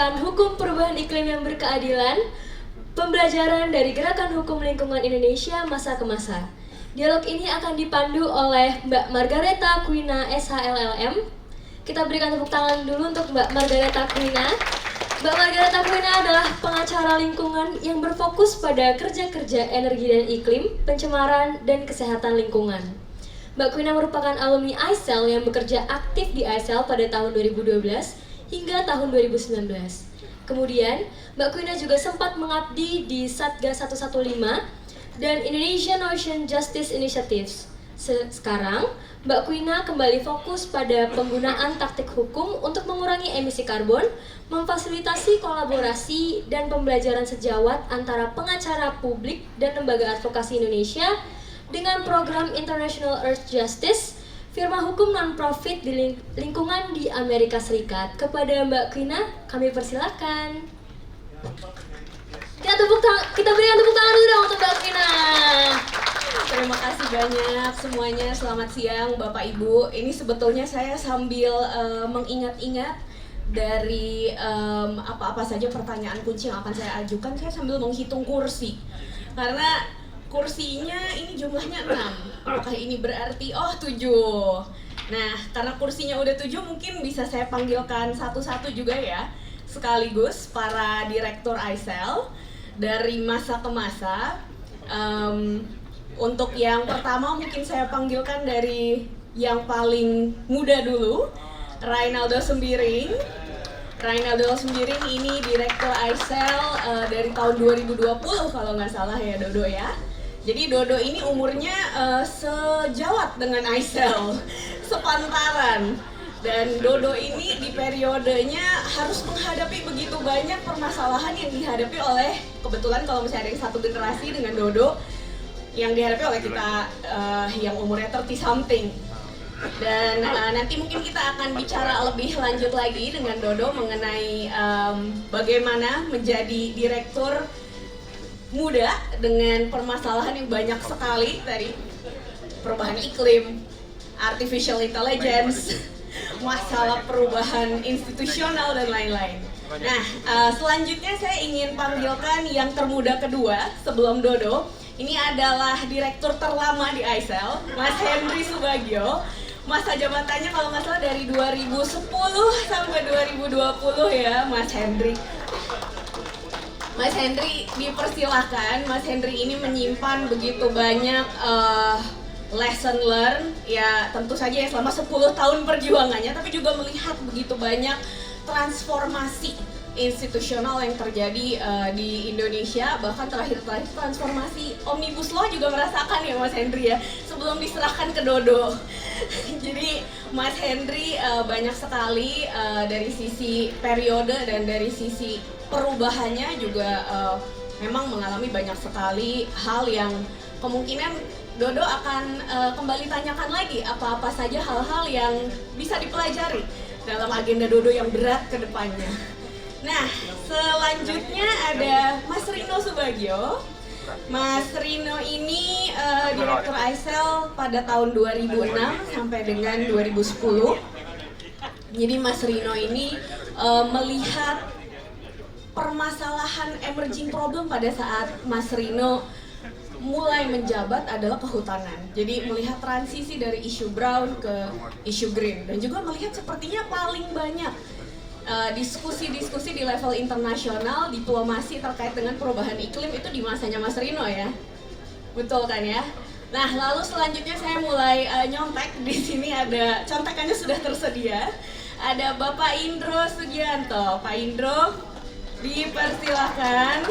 Gerakan Hukum Perubahan Iklim yang Berkeadilan, pembelajaran dari Gerakan Hukum Lingkungan Indonesia masa ke masa. Dialog ini akan dipandu oleh Mbak Margareta Quina SHLLM. Kita berikan tepuk tangan dulu untuk Mbak Margareta Quina. Mbak Margareta Quina adalah pengacara lingkungan yang berfokus pada kerja-kerja energi dan iklim, pencemaran, dan kesehatan lingkungan. Mbak Quina merupakan alumni ICEL yang bekerja aktif di ICEL pada tahun 2012 hingga tahun 2019. Kemudian, Mbak Quina juga sempat mengabdi di Satgas 115 dan Indonesian Ocean Justice Initiatives. Sekarang, Mbak Quina kembali fokus pada penggunaan taktik hukum untuk mengurangi emisi karbon, memfasilitasi kolaborasi dan pembelajaran sejawat antara pengacara publik dan lembaga advokasi Indonesia dengan program International Earth Justice, firma hukum non-profit di lingkungan di Amerika Serikat. Kepada Mbak Quina, kami persilakan. Kita berikan tepuk tangan dulu dong untuk Mbak Quina. Terima kasih banyak semuanya. Selamat siang Bapak Ibu. Ini sebetulnya saya sambil mengingat-ingat dari apa-apa saja pertanyaan kunci yang akan saya ajukan. Saya sambil menghitung kursi. Karena kursinya ini jumlahnya 6. Apakah ini berarti 7? Nah, karena kursinya udah 7 mungkin bisa saya panggilkan satu-satu juga ya. Sekaligus para direktur ICEL dari masa ke masa. Untuk yang pertama mungkin saya panggilkan dari yang paling muda dulu, Rainaldo Sembiring. Rainaldo Sembiring ini direktur ICEL dari tahun 2020 kalau nggak salah ya Dodo ya. Jadi Dodo ini umurnya sejawat dengan ICEL, sepantaran. Dan Dodo ini di periodenya harus menghadapi begitu banyak permasalahan yang dihadapi oleh, kebetulan kalau misalnya ada yang satu generasi dengan Dodo, yang dihadapi oleh kita yang umurnya 30 something. Dan nanti mungkin kita akan bicara lebih lanjut lagi dengan Dodo mengenai bagaimana menjadi direktur muda dengan permasalahan yang banyak sekali tadi, perubahan iklim, artificial intelligence, masalah perubahan institusional dan lain-lain. Nah, selanjutnya saya ingin panggilkan yang termuda kedua sebelum Dodo. Ini adalah direktur terlama di ICEL, Mas Hendry Subagio. Masa jabatannya kalau nggak salah dari 2010 sampai 2020 ya, Mas Hendry. Mas Hendry dipersilahkan. Mas Hendry ini menyimpan begitu banyak lesson learn, ya tentu saja ya selama 10 tahun perjuangannya, tapi juga melihat begitu banyak transformasi institusional yang terjadi di Indonesia, bahkan terakhir transformasi Omnibus Law juga merasakan ya Mas Hendry ya, sebelum diserahkan ke Dodo. Jadi Mas Hendry banyak sekali dari sisi periode dan dari sisi perubahannya juga memang mengalami banyak sekali hal yang kemungkinan Dodo akan kembali tanyakan lagi apa-apa saja hal-hal yang bisa dipelajari dalam agenda Dodo yang berat ke depannya. Nah, selanjutnya ada Mas Rino Subagio. Mas Rino ini direktur ICEL pada tahun 2006 sampai dengan 2010. Jadi Mas Rino ini melihat permasalahan emerging problem pada saat Mas Rino mulai menjabat adalah kehutanan. Jadi melihat transisi dari isu brown ke isu green, dan juga melihat sepertinya paling banyak diskusi-diskusi di level internasional, diplomasi terkait dengan perubahan iklim itu di masanya Mas Rino ya. Betul kan ya? Nah, lalu selanjutnya saya mulai nyontek. Di sini ada contekannya sudah tersedia. Ada Bapak Indro Sugianto. Pak Indro, dipersilahkan.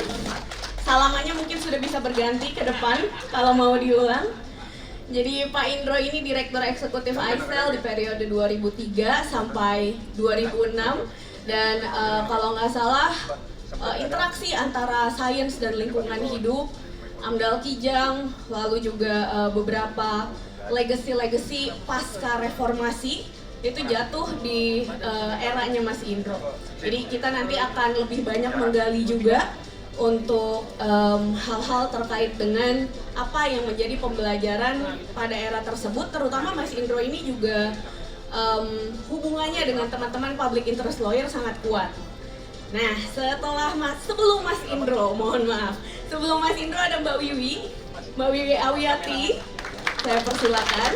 Salamannya mungkin sudah bisa berganti ke depan kalau mau diulang. Jadi Pak Indro ini Direktur Eksekutif ICEL di periode 2003 sampai 2006. Dan kalau nggak salah interaksi antara sains dan lingkungan hidup, AMDAL Kijang, lalu juga beberapa legacy pasca reformasi itu jatuh di eranya Mas Indro. Jadi kita nanti akan lebih banyak menggali juga untuk hal-hal terkait dengan apa yang menjadi pembelajaran pada era tersebut, terutama Mas Indro ini juga hubungannya dengan teman-teman public interest lawyer sangat kuat. Nah, sebelum Mas Indro, mohon maaf. Sebelum Mas Indro ada Mbak Wiwi Awiyati. Saya persilakan.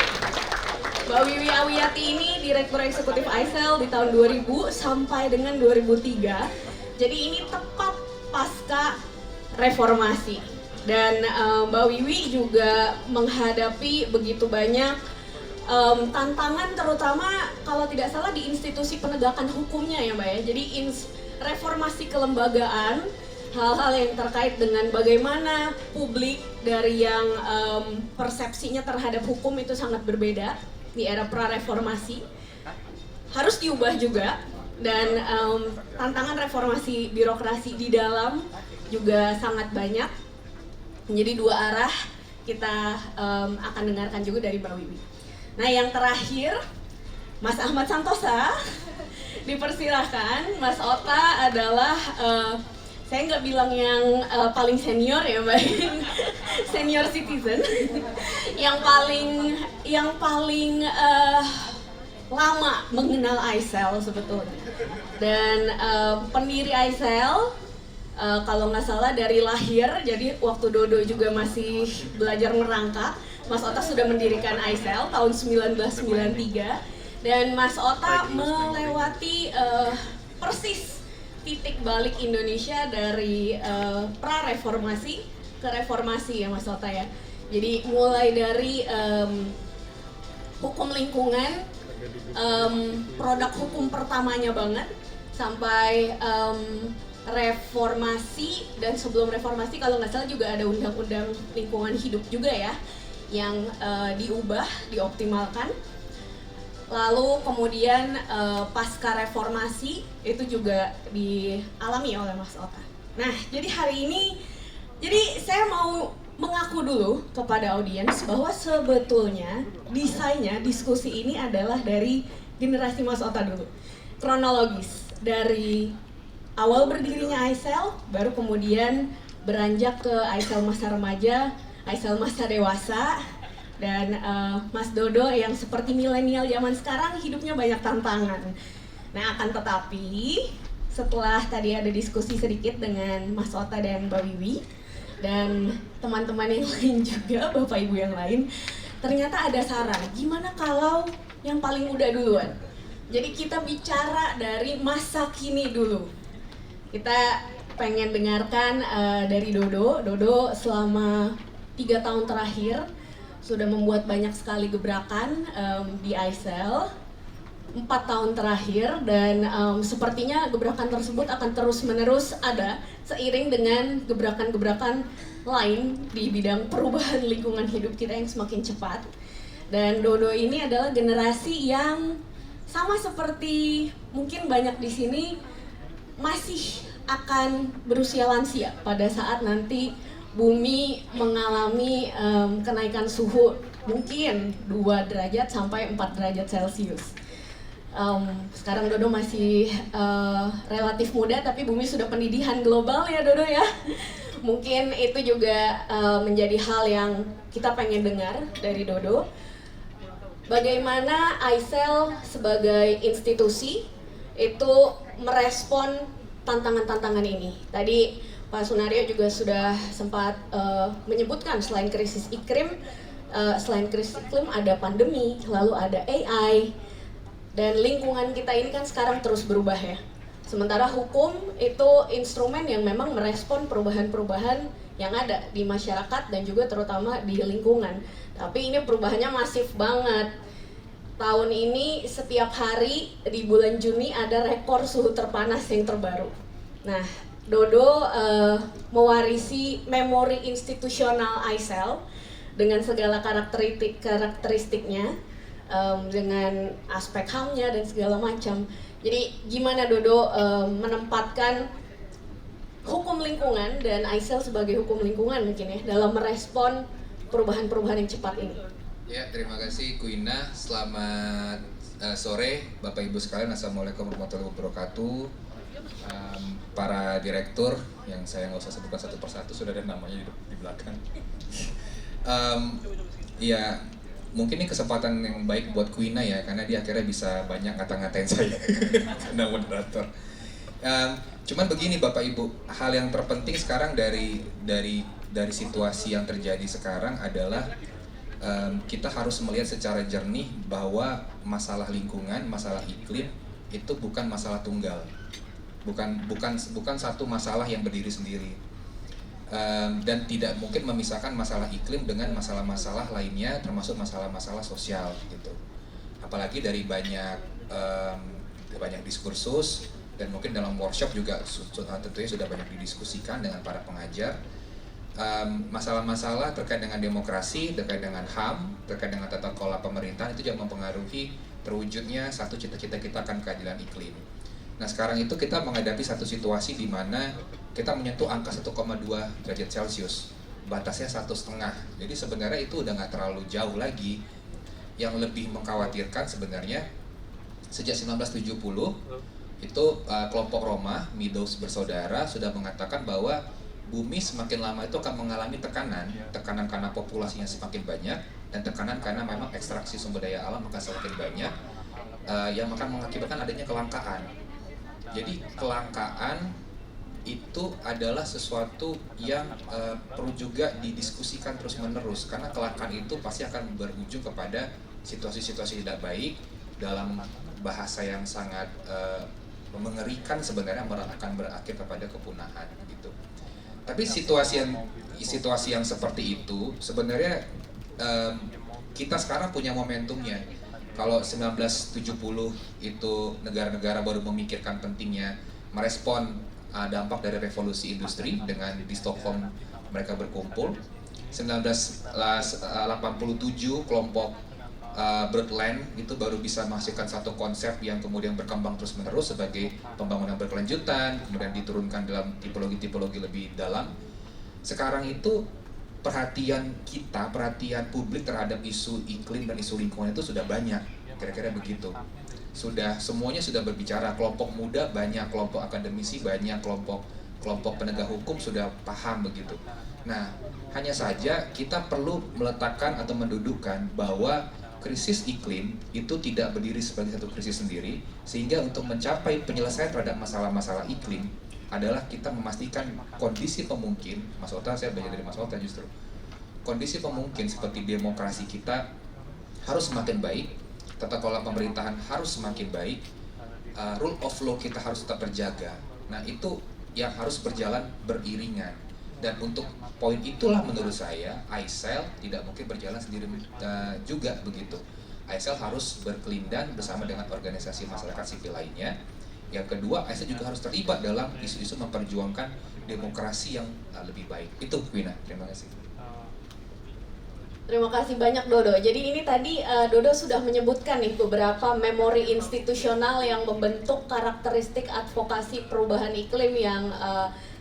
Mbak Wiwi Awiyati ini Direktur Eksekutif ISEL di tahun 2000 sampai dengan 2003. Jadi ini tepat pasca reformasi. Dan Mbak Wiwi juga menghadapi begitu banyak tantangan, terutama kalau tidak salah di institusi penegakan hukumnya ya Mbak ya. Jadi reformasi kelembagaan, hal-hal yang terkait dengan bagaimana publik dari yang persepsinya terhadap hukum itu sangat berbeda di era pra-reformasi harus diubah juga. Dan tantangan reformasi birokrasi di dalam juga sangat banyak. Jadi dua arah kita akan dengarkan juga dari Mbak Wiwi. Nah yang terakhir, Mas Ahmad Santosa, dipersilahkan. Mas Ota adalah, saya nggak bilang yang paling senior ya Mbak, senior citizen, yang paling lama mengenal ISEL sebetulnya. Dan pendiri ISEL, kalau nggak salah dari lahir, jadi waktu Dodo juga masih belajar merangkak, Mas Ota sudah mendirikan ISEL tahun 1993. Dan Mas Ota melewati persis titik balik Indonesia dari pra-reformasi ke reformasi ya Mas Ota ya. Jadi mulai dari hukum lingkungan, produk hukum pertamanya banget, sampai reformasi, dan sebelum reformasi kalau nggak salah juga ada undang-undang lingkungan hidup juga ya yang diubah, dioptimalkan. Lalu kemudian pasca reformasi itu juga dialami oleh Mas Ota. Nah jadi hari ini, jadi saya mau mengaku dulu kepada audiens bahwa sebetulnya desainnya diskusi ini adalah dari generasi Mas Ota dulu. Kronologis dari awal berdirinya ISEL, baru kemudian beranjak ke ISEL masa remaja, ISEL masa dewasa, dan Mas Dodo yang seperti milenial zaman sekarang hidupnya banyak tantangan. Nah akan tetapi setelah tadi ada diskusi sedikit dengan Mas Ota dan Mbak Wiwi dan teman-teman yang lain juga, Bapak Ibu yang lain, ternyata ada saran, gimana kalau yang paling muda duluan? Jadi kita bicara dari masa kini dulu. Kita pengen dengarkan dari Dodo. Dodo selama 3 tahun terakhir sudah membuat banyak sekali gebrakan di ISEL, 4 tahun terakhir, dan sepertinya gebrakan tersebut akan terus-menerus ada seiring dengan gebrakan-gebrakan lain di bidang perubahan lingkungan hidup kita yang semakin cepat. Dan Dodo ini adalah generasi yang sama seperti mungkin banyak di sini masih akan berusia lansia pada saat nanti bumi mengalami kenaikan suhu mungkin 2 derajat sampai 4 derajat Celcius. Sekarang Dodo masih relatif muda, tapi bumi sudah pendidikan global ya Dodo ya. Mungkin itu juga menjadi hal yang kita pengen dengar dari Dodo. Bagaimana ISEL sebagai institusi itu merespon tantangan-tantangan ini. Tadi Pak Sunario juga sudah sempat menyebutkan selain krisis iklim ada pandemi, lalu ada AI, dan lingkungan kita ini kan sekarang terus berubah ya. Sementara hukum itu instrumen yang memang merespon perubahan-perubahan yang ada di masyarakat dan juga terutama di lingkungan. Tapi ini perubahannya masif banget. Tahun ini setiap hari di bulan Juni ada rekor suhu terpanas yang terbaru. Nah, Dodo mewarisi memori institusional ISEL dengan segala karakteristiknya, dengan aspek HAM-nya dan segala macam. Jadi gimana Dodo menempatkan hukum lingkungan dan ISEL sebagai hukum lingkungan mungkin ya dalam merespon perubahan-perubahan yang cepat ini? Ya, terima kasih Kuina. Selamat sore Bapak Ibu sekalian. Assalamualaikum warahmatullahi wabarakatuh. Para direktur yang saya nggak usah sebutkan satu persatu, sudah ada namanya di belakang. Ya, mungkin ini kesempatan yang baik buat Kuina ya, karena dia akhirnya bisa banyak ngata-ngatain saya karena moderator. Cuman begini Bapak Ibu, hal yang terpenting sekarang dari situasi yang terjadi sekarang adalah kita harus melihat secara jernih bahwa masalah lingkungan, masalah iklim itu bukan masalah tunggal, bukan satu masalah yang berdiri sendiri, dan tidak mungkin memisahkan masalah iklim dengan masalah-masalah lainnya, termasuk masalah-masalah sosial gitu. Apalagi dari banyak diskursus, dan mungkin dalam workshop juga tentunya sudah banyak didiskusikan dengan para pengajar. Masalah-masalah terkait dengan demokrasi, terkait dengan HAM, terkait dengan tata kelola pemerintahan itu juga mempengaruhi terwujudnya satu cita-cita kita akan keadilan iklim. Nah sekarang itu kita menghadapi satu situasi di mana kita menyentuh angka 1,2 derajat Celcius, batasnya 1,5. Jadi sebenarnya itu udah nggak terlalu jauh lagi. Yang lebih mengkhawatirkan sebenarnya sejak 1970 itu kelompok Roma, Meadows bersaudara sudah mengatakan bahwa bumi semakin lama itu akan mengalami tekanan karena populasinya semakin banyak, dan tekanan karena memang ekstraksi sumber daya alam akan semakin banyak, yang akan mengakibatkan adanya kelangkaan. Jadi kelangkaan itu adalah sesuatu yang perlu juga didiskusikan terus-menerus, karena kelangkaan itu pasti akan berujung kepada situasi-situasi tidak baik. Dalam bahasa yang sangat mengerikan sebenarnya akan berakhir kepada kepunahan gitu. Tapi situasi yang seperti itu sebenarnya kita sekarang punya momentumnya. Kalau 1970 itu negara-negara baru memikirkan pentingnya merespon dampak dari revolusi industri dengan di Stockholm mereka berkumpul. 1987 kelompok Brundtland itu baru bisa menghasilkan satu konsep yang kemudian berkembang terus-menerus sebagai pembangunan berkelanjutan, kemudian diturunkan dalam tipologi-tipologi lebih dalam. Sekarang itu perhatian publik terhadap isu iklim dan isu lingkungan itu sudah banyak, kira-kira begitu. Semuanya sudah berbicara, kelompok muda banyak, kelompok akademisi banyak, kelompok penegak hukum sudah paham begitu. Nah, hanya saja kita perlu meletakkan atau mendudukkan bahwa krisis iklim itu tidak berdiri sebagai satu krisis sendiri, sehingga untuk mencapai penyelesaian terhadap masalah-masalah iklim adalah kita memastikan kondisi pemungkin. Mas Ota, saya belajar dari Mas Ota justru, kondisi pemungkin seperti demokrasi kita harus semakin baik, tata kelola pemerintahan harus semakin baik, rule of law kita harus tetap terjaga. Nah itu yang harus berjalan beriringan. Dan untuk poin itulah menurut saya ICEL tidak mungkin berjalan sendiri juga begitu. ICEL harus berkelindan bersama dengan organisasi masyarakat sipil lainnya. Yang kedua, ICEL juga harus terlibat dalam isu-isu memperjuangkan demokrasi yang lebih baik. Itu Wina, terima kasih. Terima kasih banyak Dodo. Jadi ini tadi Dodo sudah menyebutkan nih beberapa memori institusional yang membentuk karakteristik advokasi perubahan iklim yang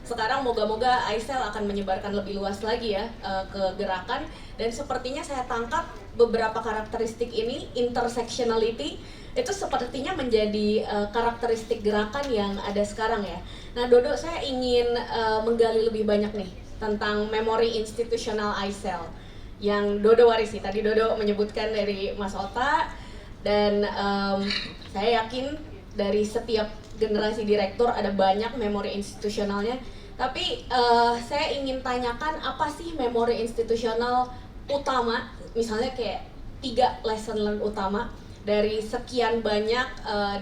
sekarang moga-moga ICEL akan menyebarkan lebih luas lagi ya ke gerakan. Dan sepertinya saya tangkap beberapa karakteristik ini, intersectionality, itu sepertinya menjadi karakteristik gerakan yang ada sekarang ya. Nah Dodo, saya ingin menggali lebih banyak nih tentang memori institusional ICEL yang Dodo warisi. Tadi Dodo menyebutkan dari Mas Ota, dan saya yakin dari setiap generasi direktur ada banyak memori institusionalnya. Tapi saya ingin tanyakan apa sih memori institusional utama, misalnya kayak 3 lesson learned utama dari sekian banyak,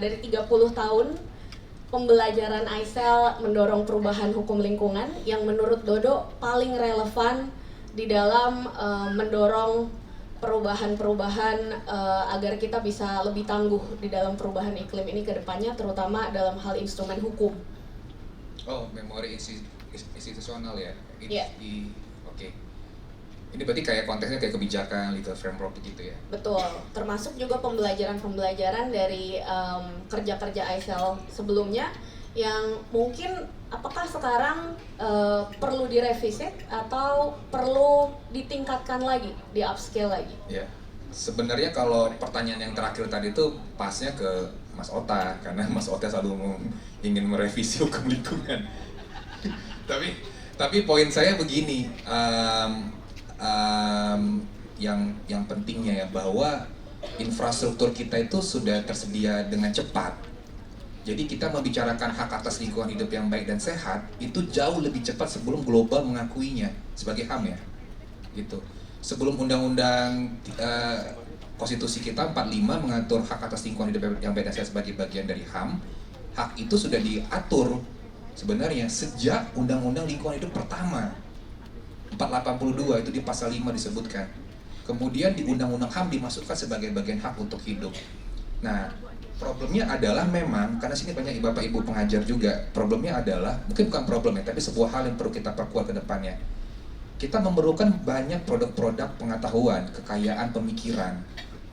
dari 30 tahun pembelajaran ICEL mendorong perubahan hukum lingkungan yang menurut Dodo paling relevan di dalam mendorong perubahan-perubahan agar kita bisa lebih tangguh di dalam perubahan iklim ini ke depannya, terutama dalam hal instrumen hukum. Oh, memori institusional ya? Iya. Oke. Ini berarti kayak konteksnya kayak kebijakan, legal framework gitu ya? Betul, termasuk juga pembelajaran-pembelajaran dari kerja-kerja ICEL sebelumnya yang mungkin apakah sekarang perlu direvisit atau perlu ditingkatkan lagi, di upscale lagi? Ya, sebenarnya kalau pertanyaan yang terakhir tadi itu pasnya ke Mas Ota, karena Mas Ota selalu ingin merevisi hukum lingkungan. tapi poin saya begini, yang pentingnya ya bahwa infrastruktur kita itu sudah tersedia dengan cepat. Jadi kita membicarakan hak atas lingkungan hidup yang baik dan sehat itu jauh lebih cepat sebelum global mengakuinya sebagai HAM ya. Gitu. Sebelum undang-undang konstitusi kita 45 mengatur hak atas lingkungan hidup yang baik dan sehat sebagai bagian dari HAM, hak itu sudah diatur sebenarnya sejak undang-undang lingkungan hidup pertama 482 itu di pasal 5 disebutkan. Kemudian di undang-undang HAM dimasukkan sebagai bagian hak untuk hidup. Nah, problemnya adalah memang, karena sini banyak Bapak Ibu pengajar juga, problemnya adalah, mungkin bukan problemnya, tapi sebuah hal yang perlu kita perkuat ke depannya. Kita memerlukan banyak produk-produk pengetahuan, kekayaan pemikiran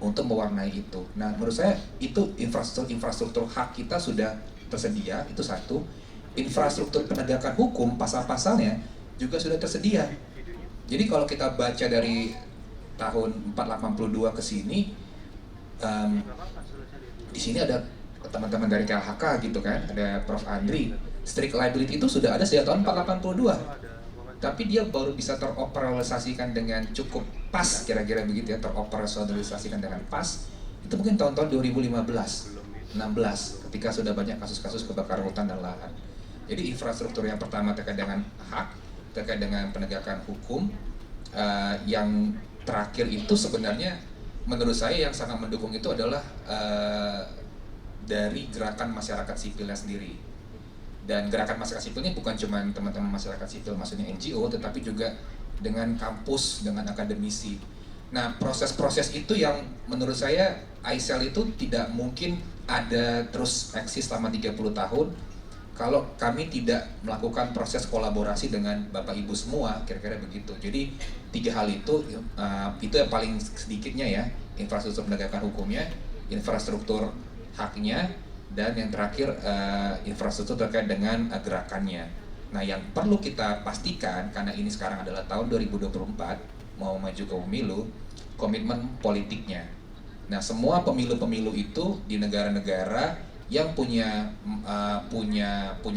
untuk mewarnai itu. Nah, menurut saya itu infrastruktur hak kita sudah tersedia, itu satu. Infrastruktur penegakan hukum, pasal-pasalnya juga sudah tersedia. Jadi kalau kita baca dari tahun 482 ke sini, di sini ada teman-teman dari KLHK gitu kan, ada Prof. Andri. Strict liability itu sudah ada sejak tahun 482. Tapi dia baru bisa teroperasionalisasikan dengan cukup pas, kira-kira begitu ya, teroperasionalisasikan dengan pas. Itu mungkin tahun-tahun 2015, 16, ketika sudah banyak kasus-kasus kebakaran hutan dan lahan. Jadi infrastruktur yang pertama terkait dengan hak, terkait dengan penegakan hukum, yang terakhir itu sebenarnya menurut saya yang sangat mendukung itu adalah dari gerakan masyarakat sipilnya sendiri. Dan gerakan masyarakat sipil ini bukan cuma teman-teman masyarakat sipil, maksudnya NGO, tetapi juga dengan kampus, dengan akademisi. Nah, proses-proses itu yang menurut saya ICEL itu tidak mungkin ada terus eksis selama 30 tahun kalau kami tidak melakukan proses kolaborasi dengan Bapak Ibu semua, kira-kira begitu. Jadi 3 hal itu yang paling sedikitnya ya, infrastruktur penegakan hukumnya, infrastruktur haknya, dan yang terakhir infrastruktur terkait dengan gerakannya. Nah, yang perlu kita pastikan, karena ini sekarang adalah tahun 2024, mau maju ke pemilu, komitmen politiknya. Nah, semua pemilu-pemilu itu di negara-negara yang punya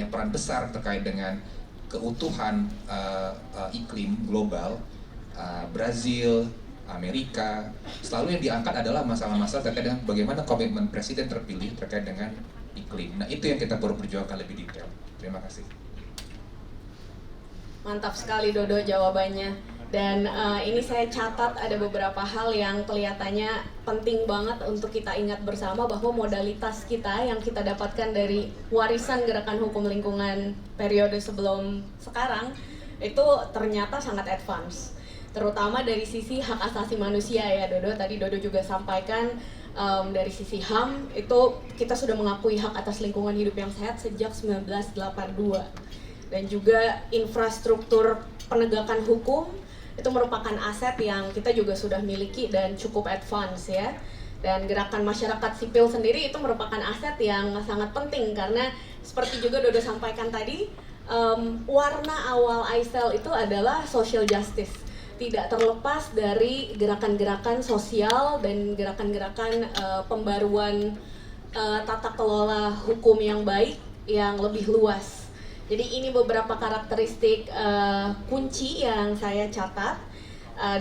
peran besar terkait dengan keutuhan iklim global, Brazil, Amerika, selalu yang diangkat adalah masalah-masalah terkait dengan bagaimana komitmen presiden terpilih terkait dengan iklim. Nah, itu yang kita perlu perjuangkan lebih detail. Terima kasih. Mantap sekali Dodo jawabannya. Dan ini saya catat ada beberapa hal yang kelihatannya penting banget untuk kita ingat bersama, bahwa modalitas kita yang kita dapatkan dari warisan gerakan hukum lingkungan periode sebelum sekarang itu ternyata sangat advance. Terutama dari sisi hak asasi manusia ya Dodo, tadi Dodo juga sampaikan dari sisi HAM itu kita sudah mengakui hak atas lingkungan hidup yang sehat sejak 1982. Dan juga infrastruktur penegakan hukum itu merupakan aset yang kita juga sudah miliki dan cukup advance ya. Dan gerakan masyarakat sipil sendiri itu merupakan aset yang sangat penting, karena seperti juga Dodo sampaikan tadi, warna awal ICEL itu adalah social justice. Tidak terlepas dari gerakan-gerakan sosial dan gerakan-gerakan pembaruan tata kelola hukum yang baik yang lebih luas. Jadi ini beberapa karakteristik kunci yang saya catat.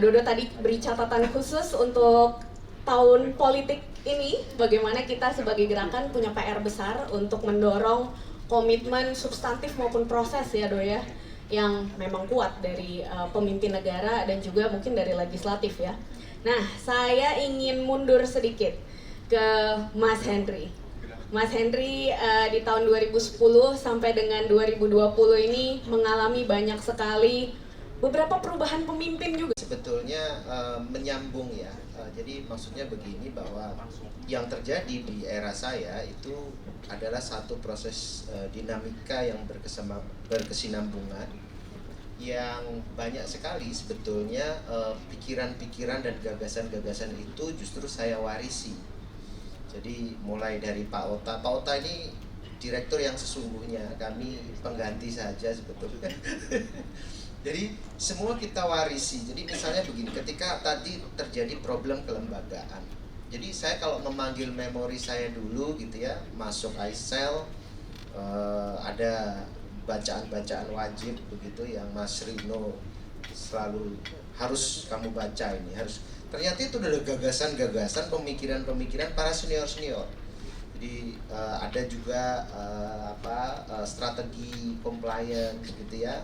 Dodo tadi beri catatan khusus untuk tahun politik ini, bagaimana kita sebagai gerakan punya PR besar untuk mendorong komitmen substantif maupun proses ya Do ya, yang memang kuat dari pemimpin negara dan juga mungkin dari legislatif ya. Nah, saya ingin mundur sedikit ke Mas Henry. Mas Henry di tahun 2010 sampai dengan 2020 ini mengalami banyak sekali beberapa perubahan pemimpin juga. Sebetulnya menyambung ya, jadi maksudnya begini, bahwa yang terjadi di era saya itu adalah satu proses dinamika yang berkesinambungan, yang banyak sekali sebetulnya pikiran-pikiran dan gagasan-gagasan itu justru saya warisi. Jadi mulai dari Pak Ota ini direktur yang sesungguhnya, kami pengganti saja sebetulnya. Jadi semua kita warisi. Jadi misalnya begini, ketika tadi terjadi problem kelembagaan, jadi saya kalau memanggil memori saya dulu gitu ya, masuk ICEL, ada bacaan-bacaan wajib begitu yang Mas Rino selalu harus kamu baca ini, harus. Ternyata itu adalah gagasan-gagasan, pemikiran-pemikiran para senior-senior Jadi ada juga strategi compliance gitu ya,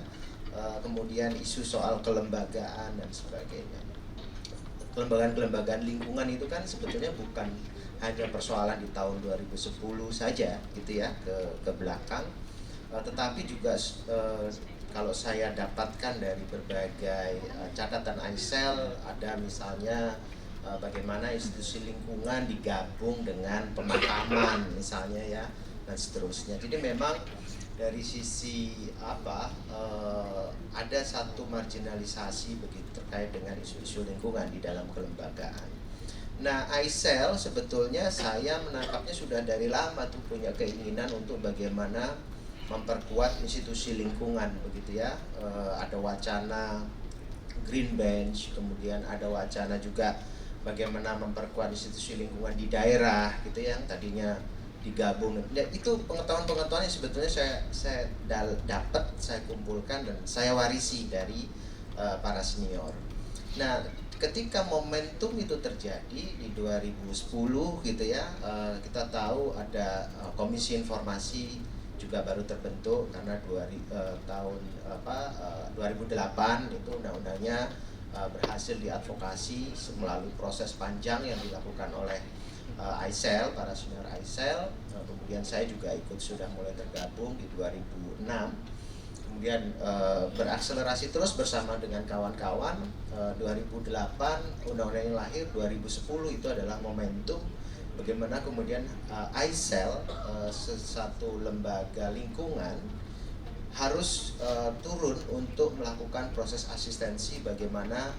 kemudian isu soal kelembagaan dan sebagainya. Kelembagaan lingkungan itu kan sebetulnya bukan hanya persoalan di tahun 2010 saja gitu ya ke belakang, tetapi juga kalau saya dapatkan dari berbagai catatan ICEL, ada misalnya bagaimana institusi lingkungan digabung dengan pemakaman misalnya ya, dan seterusnya. Jadi memang dari sisi ada satu marginalisasi begitu terkait dengan isu-isu lingkungan di dalam kelembagaan. Nah, ICEL sebetulnya saya menangkapnya sudah dari lama tuh punya keinginan untuk bagaimana memperkuat institusi lingkungan begitu ya. Ada wacana Green Bench, kemudian ada wacana juga bagaimana memperkuat institusi lingkungan di daerah gitu ya, yang tadinya digabung. Ya, itu pengetahuan-pengetahuan yang sebetulnya saya dapat, saya kumpulkan dan saya warisi dari para senior. Nah, ketika momentum itu terjadi di 2010 gitu ya, kita tahu ada Komisi Informasi juga baru terbentuk karena 2008 itu undang-undangnya berhasil diadvokasi melalui proses panjang yang dilakukan oleh ICEL, para senior ICEL. Kemudian saya juga ikut sudah mulai tergabung di 2006. Kemudian berakselerasi terus bersama dengan kawan-kawan. 2008 undang-undang yang lahir, 2010 itu adalah momentum bagaimana kemudian ICEL, satu lembaga lingkungan, harus turun untuk melakukan proses asistensi bagaimana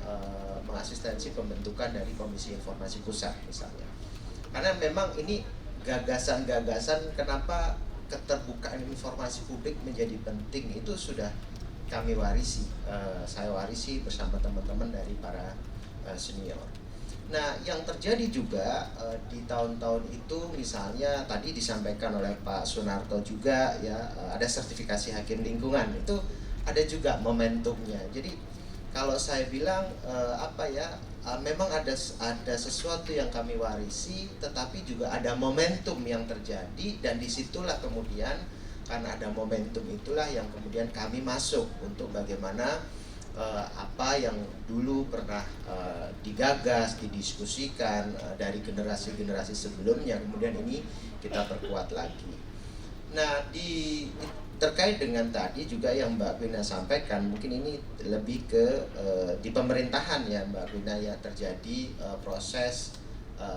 mengasistensi pembentukan dari Komisi Informasi Pusat misalnya. Karena memang ini gagasan-gagasan kenapa keterbukaan informasi publik menjadi penting itu sudah kami warisi, saya warisi bersama teman-teman dari para senior. Nah, yang terjadi juga di tahun-tahun itu misalnya tadi disampaikan oleh Pak Sunarto juga ya, ada sertifikasi hakim lingkungan, itu ada juga momentumnya. Jadi kalau saya bilang memang ada sesuatu yang kami warisi, tetapi juga ada momentum yang terjadi, dan disitulah kemudian karena ada momentum itulah yang kemudian kami masuk untuk bagaimana apa yang dulu pernah digagas, didiskusikan dari generasi-generasi sebelumnya, kemudian ini kita perkuat lagi. Nah, terkait dengan tadi juga yang Mbak Kwina sampaikan, mungkin ini lebih ke di pemerintahan ya Mbak Kwina ya, terjadi proses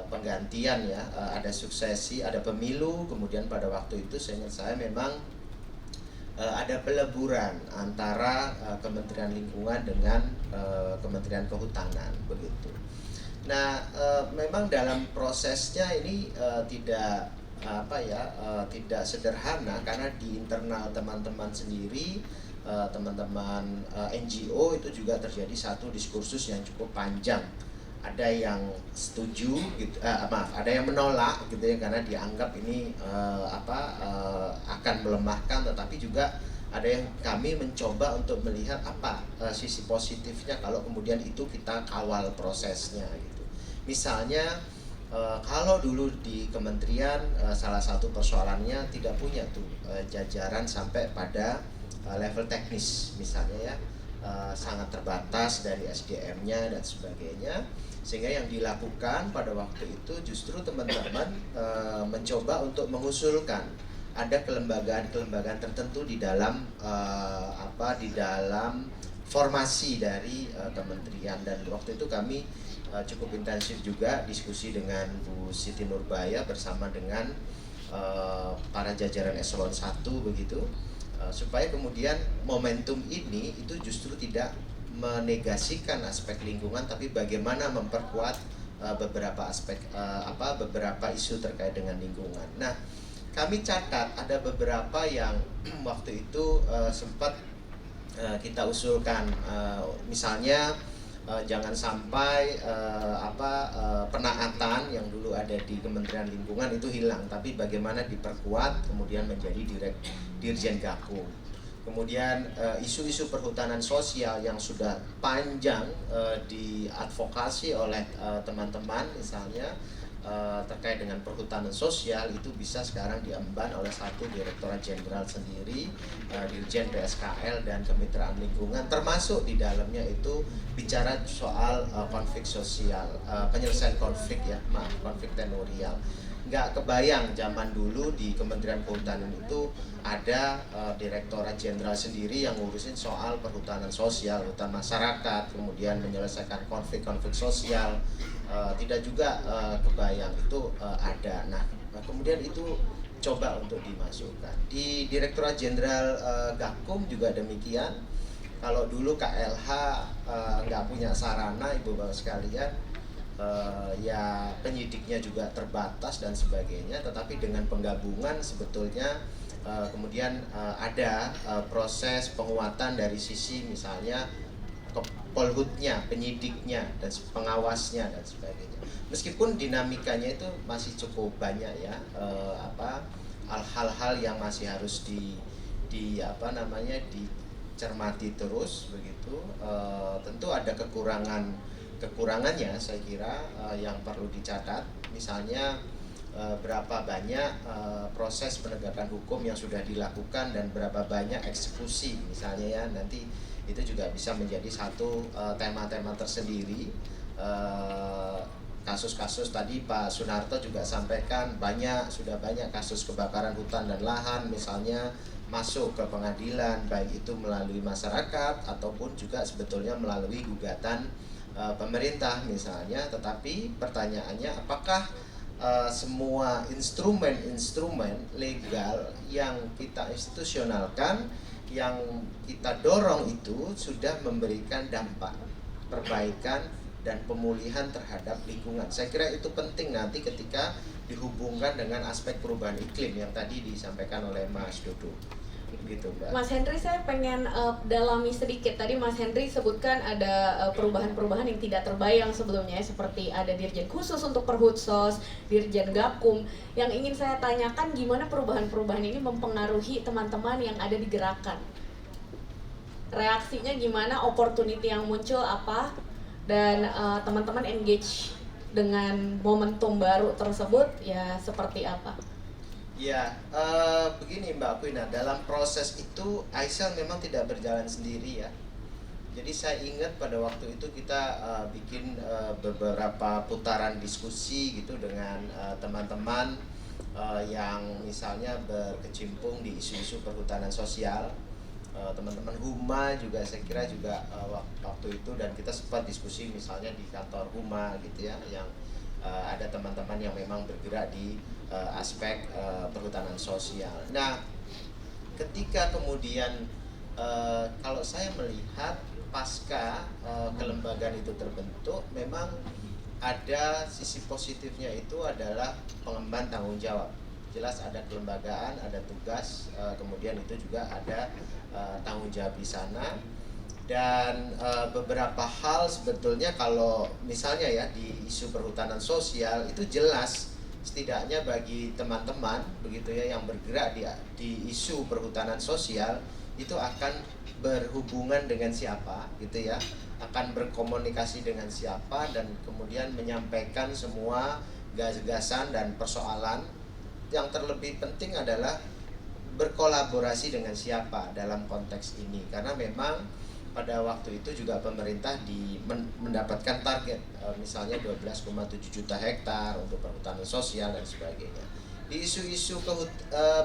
penggantian ya, ada suksesi, ada pemilu, kemudian pada waktu itu saya memang ada peleburan antara Kementerian Lingkungan dengan Kementerian Kehutanan begitu. Nah, memang dalam prosesnya ini tidak sederhana, karena di internal teman-teman sendiri, teman-teman NGO itu juga terjadi satu diskursus yang cukup panjang. Ada yang setuju gitu, ada yang menolak gitu ya, karena dianggap ini akan melemahkan, tetapi juga ada yang kami mencoba untuk melihat apa sisi positifnya kalau kemudian itu kita kawal prosesnya gitu. Misalnya kalau dulu di kementerian salah satu persoalannya tidak punya tuh jajaran sampai pada level teknis misalnya ya, sangat terbatas dari SDM-nya dan sebagainya, sehingga yang dilakukan pada waktu itu justru teman-teman mencoba untuk mengusulkan ada kelembagaan tertentu di dalam di dalam formasi dari kementerian. Dan waktu itu kami cukup intensif juga diskusi dengan Bu Siti Nurbaya bersama dengan para jajaran eselon 1 begitu, supaya kemudian momentum ini itu justru tidak menegasikan aspek lingkungan, tapi bagaimana memperkuat beberapa aspek beberapa isu terkait dengan lingkungan. Nah, kami catat ada beberapa yang waktu itu sempat kita usulkan, misalnya jangan sampai penaatan yang dulu ada di Kementerian Lingkungan itu hilang, tapi bagaimana diperkuat kemudian menjadi Dirjen Gakum. Kemudian isu-isu perhutanan sosial yang sudah panjang diadvokasi oleh teman-teman misalnya, terkait dengan perhutanan sosial itu bisa sekarang diemban oleh satu direktorat jenderal sendiri, Dirjen PSKL dan Kemitraan Lingkungan, termasuk di dalamnya itu bicara soal konflik sosial, penyelesaian konflik ya, konflik tenurial. Nggak kebayang zaman dulu di Kementerian Kehutanan itu ada direktorat jenderal sendiri yang ngurusin soal perhutanan sosial, hutan masyarakat, kemudian menyelesaikan konflik-konflik sosial. Tidak juga kebayang itu ada. Nah, kemudian itu coba untuk dimasukkan. Di Direktorat Jenderal Gakum juga demikian. Kalau dulu KLH nggak punya sarana, Ibu Bapak sekalian, ya penyidiknya juga terbatas dan sebagainya. Tetapi dengan penggabungan sebetulnya kemudian ada proses penguatan dari sisi misalnya polhutnya, penyidiknya, dan pengawasnya dan sebagainya. Meskipun dinamikanya itu masih cukup banyak ya, hal-hal yang masih harus dicermati terus begitu. Tentu ada kekurangannya saya kira yang perlu dicatat. Misalnya berapa banyak proses penegakan hukum yang sudah dilakukan dan berapa banyak eksekusi misalnya ya, nanti itu juga bisa menjadi satu tema-tema tersendiri. Kasus-kasus tadi Pak Sunarto juga sampaikan sudah banyak kasus kebakaran hutan dan lahan misalnya masuk ke pengadilan, baik itu melalui masyarakat ataupun juga sebetulnya melalui gugatan pemerintah misalnya. Tetapi pertanyaannya, apakah semua instrumen legal yang kita institusionalkan, yang kita dorong itu sudah memberikan dampak perbaikan dan pemulihan terhadap lingkungan? Saya kira itu penting nanti ketika dihubungkan dengan aspek perubahan iklim yang tadi disampaikan oleh Mas Dodo. Gitu, Mbak. Mas Henry, saya pengen dalami sedikit. Tadi Mas Henry sebutkan ada perubahan-perubahan yang tidak terbayang sebelumnya, seperti ada dirjen khusus untuk perhutsos, dirjen gakum. Yang ingin saya tanyakan, gimana perubahan-perubahan ini mempengaruhi teman-teman yang ada di gerakan? Reaksinya gimana, opportunity yang muncul apa, dan teman-teman engage dengan momentum baru tersebut ya seperti apa? Ya, begini Mbak Quina, dalam proses itu Aisel memang tidak berjalan sendiri ya. Jadi saya ingat pada waktu itu kita bikin beberapa putaran diskusi gitu dengan teman-teman yang misalnya berkecimpung di isu-isu perhutanan sosial. Teman-teman Huma juga saya kira juga waktu itu, dan kita sempat diskusi misalnya di kantor Huma gitu ya, yang ada teman-teman yang memang bergerak di aspek perhutanan sosial. Nah, ketika kemudian kalau saya melihat pasca kelembagaan itu terbentuk, memang ada sisi positifnya, itu adalah pengemban tanggung jawab. Jelas ada kelembagaan, ada tugas, kemudian itu juga ada tanggung jawab di sana. Dan beberapa hal sebetulnya kalau misalnya ya di isu perhutanan sosial itu jelas, setidaknya bagi teman-teman begitu ya yang bergerak di isu perhutanan sosial itu akan berhubungan dengan siapa gitu ya, akan berkomunikasi dengan siapa, dan kemudian menyampaikan semua gagasan dan persoalan. Yang terlebih penting adalah berkolaborasi dengan siapa dalam konteks ini, karena memang pada waktu itu juga pemerintah mendapatkan target misalnya 12,7 juta hektar untuk perhutanan sosial dan sebagainya. Di isu-isu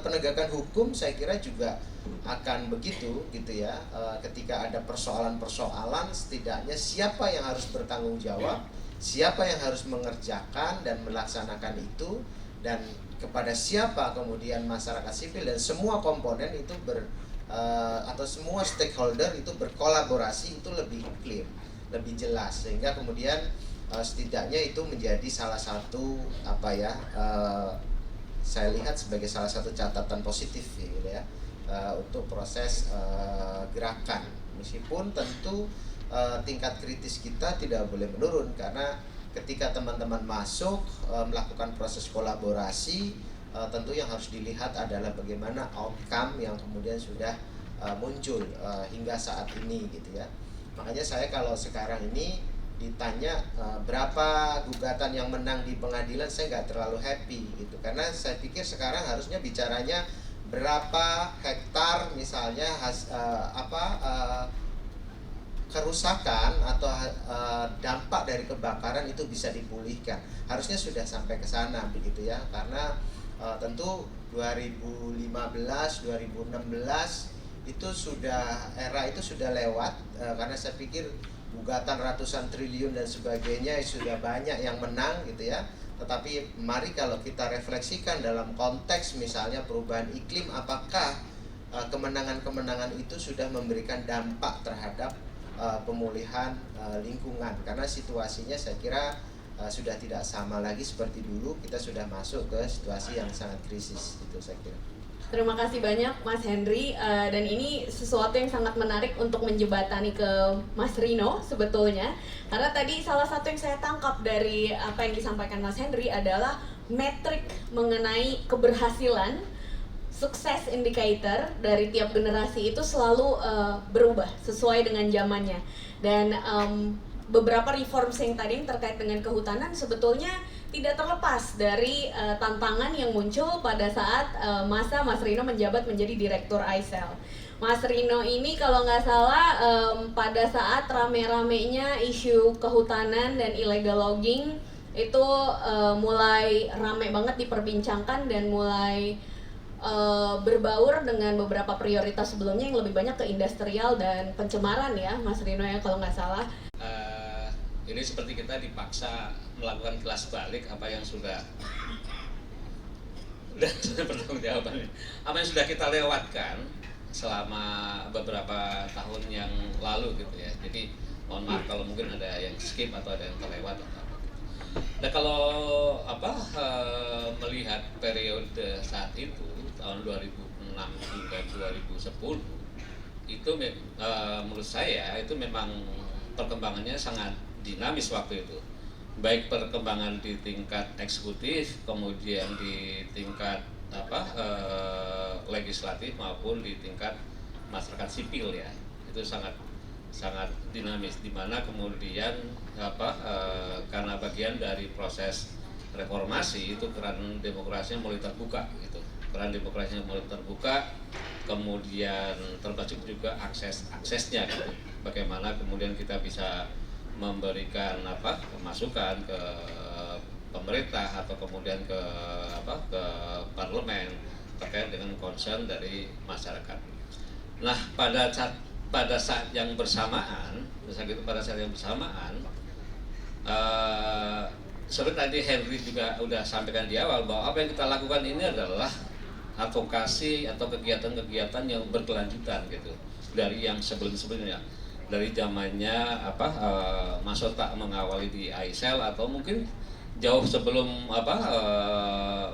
penegakan hukum saya kira juga akan begitu gitu ya. Ketika ada persoalan-persoalan, setidaknya siapa yang harus bertanggung jawab, siapa yang harus mengerjakan dan melaksanakan itu, dan kepada siapa kemudian masyarakat sipil dan semua komponen itu atau semua stakeholder itu berkolaborasi, itu lebih clear, lebih jelas, sehingga kemudian setidaknya itu menjadi salah satu saya lihat sebagai salah satu catatan positif gitu ya, untuk proses gerakan. Meskipun tentu tingkat kritis kita tidak boleh menurun, karena ketika teman-teman masuk melakukan proses kolaborasi, tentu yang harus dilihat adalah bagaimana outcome yang kemudian sudah muncul hingga saat ini gitu ya. Makanya saya kalau sekarang ini ditanya berapa gugatan yang menang di pengadilan, saya nggak terlalu happy gitu, karena saya pikir sekarang harusnya bicaranya berapa hektar misalnya kerusakan atau dampak dari kebakaran itu bisa dipulihkan. Harusnya sudah sampai ke sana begitu ya, karena tentu 2015, 2016 itu era itu sudah lewat, karena saya pikir gugatan ratusan triliun dan sebagainya sudah banyak yang menang gitu ya. Tetapi mari kalau kita refleksikan dalam konteks misalnya perubahan iklim, apakah kemenangan-kemenangan itu sudah memberikan dampak terhadap pemulihan lingkungan, karena situasinya saya kira sudah tidak sama lagi seperti dulu, kita sudah masuk ke situasi yang sangat krisis itu saya kira. Terima kasih banyak Mas Henry, dan ini sesuatu yang sangat menarik untuk menjembatani ke Mas Rino sebetulnya, karena tadi salah satu yang saya tangkap dari apa yang disampaikan Mas Henry adalah metrik mengenai keberhasilan, sukses indicator dari tiap generasi itu selalu berubah sesuai dengan zamannya. Dan beberapa reforms yang tadi terkait dengan kehutanan sebetulnya tidak terlepas dari tantangan yang muncul pada saat masa Mas Rino menjabat menjadi Direktur ICEL. Mas Rino ini kalau nggak salah pada saat rame-ramenya isu kehutanan dan illegal logging itu mulai rame banget diperbincangkan dan mulai berbaur dengan beberapa prioritas sebelumnya yang lebih banyak ke industrial dan pencemaran ya Mas Rino ya kalau nggak salah. Ini seperti kita dipaksa melakukan kelas balik apa yang sudah pertanggungjawabannya, apa yang sudah kita lewatkan selama beberapa tahun yang lalu gitu ya. Jadi mohon maaf kalau mungkin ada yang skip atau ada yang terlewat atau apa. Nah kalau melihat periode saat itu tahun 2006 hingga 2010 itu menurut saya itu memang perkembangannya sangat dinamis waktu itu, baik perkembangan di tingkat eksekutif, kemudian di tingkat legislatif maupun di tingkat masyarakat sipil ya, itu sangat dinamis, di mana kemudian karena bagian dari proses reformasi itu keran demokrasinya mulai terbuka gitu, kemudian termasuk juga aksesnya gitu, bagaimana kemudian kita bisa memberikan masukan ke pemerintah atau kemudian ke parlemen terkait dengan concern dari masyarakat. Nah pada saat yang bersamaan, seperti tadi Henry juga udah sampaikan di awal bahwa apa yang kita lakukan ini adalah advokasi atau kegiatan-kegiatan yang berkelanjutan gitu dari yang sebelumnya. Dari zamannya Mas Ota mengawali di ICEL atau mungkin jauh sebelum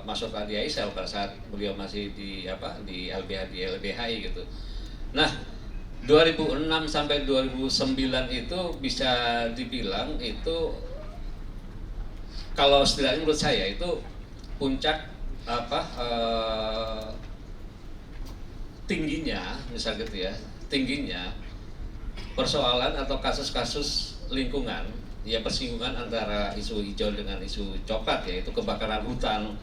Mas Ota di ICEL pada saat beliau masih di LBHI gitu. Nah, 2006 sampai 2009 itu bisa dibilang itu kalau setidaknya menurut saya itu puncak tingginya persoalan atau kasus-kasus lingkungan, ya persinggungan antara isu hijau dengan isu coklat, yaitu kebakaran hutan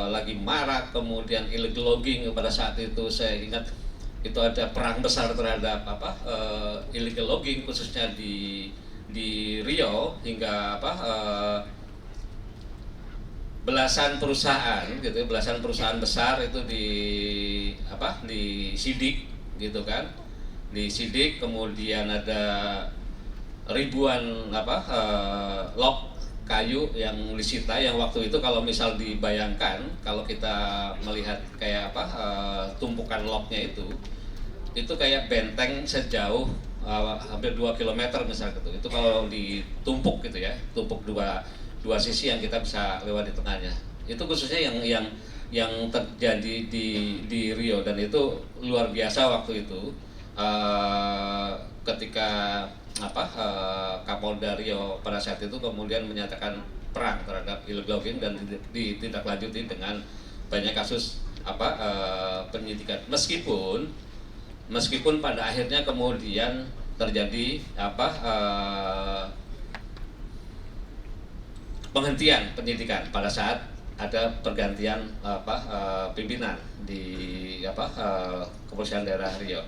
lagi marak, kemudian illegal logging. Pada saat itu saya ingat itu ada perang besar terhadap illegal logging khususnya di Riau, hingga belasan perusahaan besar itu disidik gitu kan. Disidik, kemudian ada ribuan log kayu yang disita, yang waktu itu kalau misal dibayangkan, kalau kita melihat kayak tumpukan lognya itu kayak benteng sejauh hampir 2 km misalnya gitu. Itu kalau ditumpuk gitu ya, tumpuk dua sisi yang kita bisa lewat di tengahnya. Itu khususnya yang terjadi di Riau, dan itu luar biasa waktu itu. Ketika Kapolda Riau pada saat itu kemudian menyatakan perang terhadap illegal logging dan ditindaklanjuti dengan banyak kasus penyidikan, meskipun pada akhirnya kemudian terjadi penghentian penyidikan pada saat ada pergantian pimpinan di Kepolisian Daerah Riau.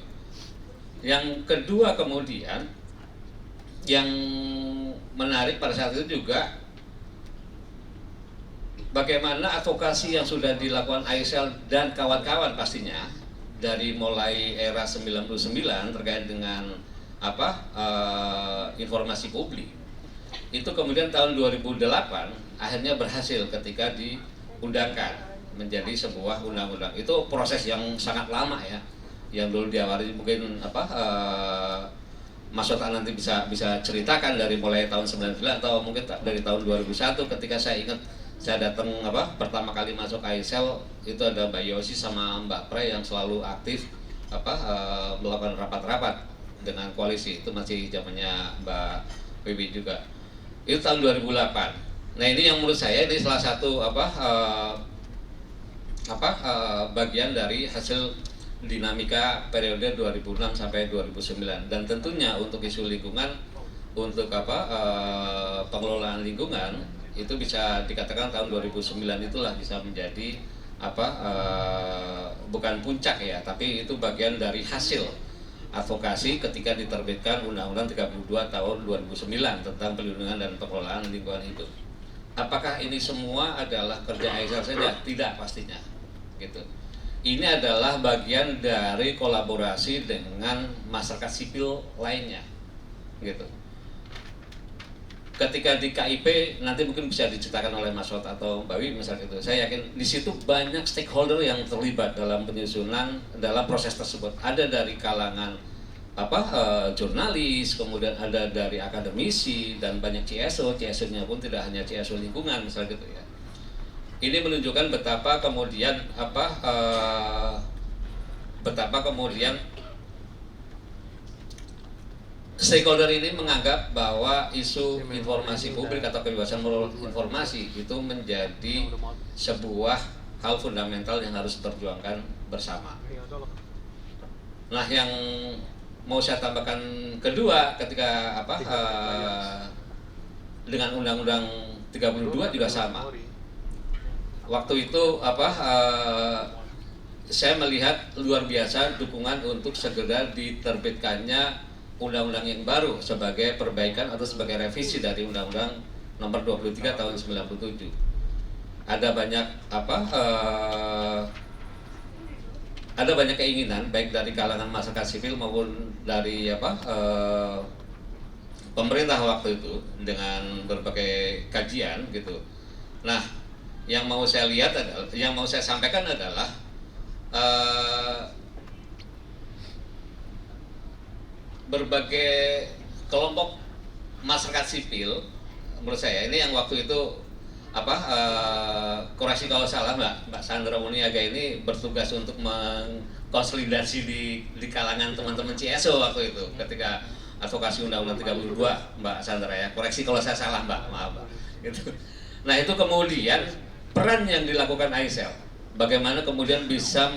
Yang kedua kemudian yang menarik pada saat itu juga bagaimana advokasi yang sudah dilakukan Aisel dan kawan-kawan pastinya dari mulai era 99 terkait dengan informasi publik. Itu kemudian tahun 2008 akhirnya berhasil ketika diundangkan menjadi sebuah undang-undang. Itu proses yang sangat lama ya, yang dulu diawali mungkin Mas Sota nanti bisa ceritakan dari mulai tahun 99 atau mungkin dari tahun 2001 ketika saya ingat saya datang pertama kali masuk Aisel, itu ada Mbak Yosi sama Mbak Pre yang selalu aktif melakukan rapat-rapat dengan koalisi. Itu masih zamannya Mbak Wiwi juga. Itu tahun 2008. Nah, ini yang menurut saya ini salah satu bagian dari hasil dinamika periode 2006 sampai 2009, dan tentunya untuk isu lingkungan, untuk pengelolaan lingkungan itu bisa dikatakan tahun 2009 itulah bisa menjadi bukan puncak ya, tapi itu bagian dari hasil advokasi ketika diterbitkan Undang-Undang 32 tahun 2009 tentang perlindungan dan pengelolaan lingkungan hidup. Apakah ini semua adalah kerja Aisel saja? Tidak, pastinya gitu. Ini adalah bagian dari kolaborasi dengan masyarakat sipil lainnya, gitu. Ketika di KIP nanti mungkin bisa diceritakan oleh Mas Sot atau Mbak Wi misalnya itu. Saya yakin di situ banyak stakeholder yang terlibat dalam penyusunan dalam proses tersebut. Ada dari kalangan jurnalis, kemudian ada dari akademisi dan banyak CSO. CSO-nya pun tidak hanya CSO lingkungan misalnya gitu ya. Ini menunjukkan betapa kemudian stakeholder ini menganggap bahwa isu informasi publik atau kebebasan informasi itu menjadi sebuah hal fundamental yang harus diperjuangkan bersama. Nah, yang mau saya tambahkan kedua ketika dengan Undang-Undang 32 juga sama. Waktu itu saya melihat luar biasa dukungan untuk segera diterbitkannya undang-undang yang baru sebagai perbaikan atau sebagai revisi dari Undang-Undang Nomor 23 tahun 97. Ada banyak keinginan baik dari kalangan masyarakat sipil maupun dari pemerintah waktu itu dengan berbagai kajian gitu. Nah, yang mau saya sampaikan adalah berbagai kelompok masyarakat sipil menurut saya ini yang waktu itu koreksi kalau salah Mbak Sandra Muniaga ini bertugas untuk mengkonsolidasi di kalangan teman-teman CSO waktu itu ketika advokasi Undang-Undang 32 Mbak Sandra ya, koreksi kalau saya salah Mbak, maaf gitu. Nah, itu kemudian peran yang dilakukan Aisel, bagaimana kemudian bisa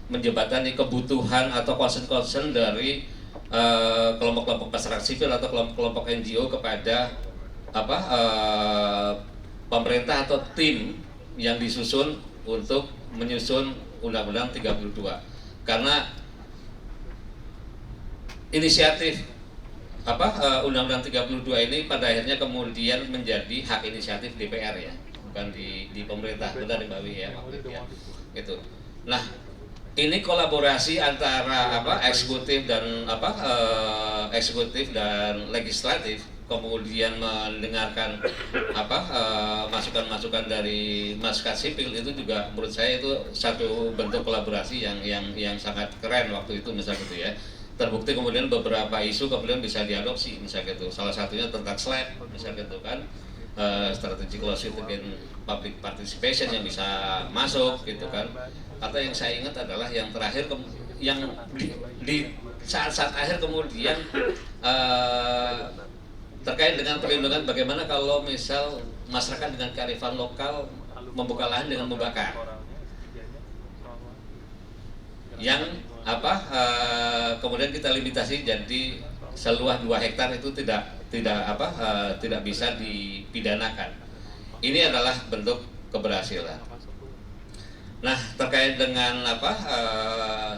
menjembatani kebutuhan atau concern dari kelompok-kelompok masyarakat sipil atau kelompok-kelompok NGO kepada pemerintah atau tim yang disusun untuk menyusun Undang-Undang 32. Karena inisiatif Undang-Undang 32 ini pada akhirnya kemudian menjadi hak inisiatif DPR ya, bukan di pemerintah, benar Mbak Wi ya waktu itu ya. Gitu. Nah, ini kolaborasi antara eksekutif dan legislatif, kemudian mendengarkan masukan-masukan dari masyarakat sipil, itu juga menurut saya itu satu bentuk kolaborasi yang sangat keren waktu itu misalnya gitu ya. Terbukti kemudian beberapa isu kemudian bisa diadopsi misalnya gitu. Salah satunya tentang SLAP misalnya gitu kan, strategic law citizen public participation yang bisa masuk gitu kan. Atau yang saya ingat adalah yang terakhir yang di saat-saat akhir kemudian terkait dengan perlindungan, bagaimana kalau misal masyarakat dengan kearifan lokal membuka lahan dengan membakar yang kemudian kita limitasi jadi seluas 2 hektar itu tidak tidak bisa dipidanakan. Ini adalah bentuk keberhasilan. Nah, terkait dengan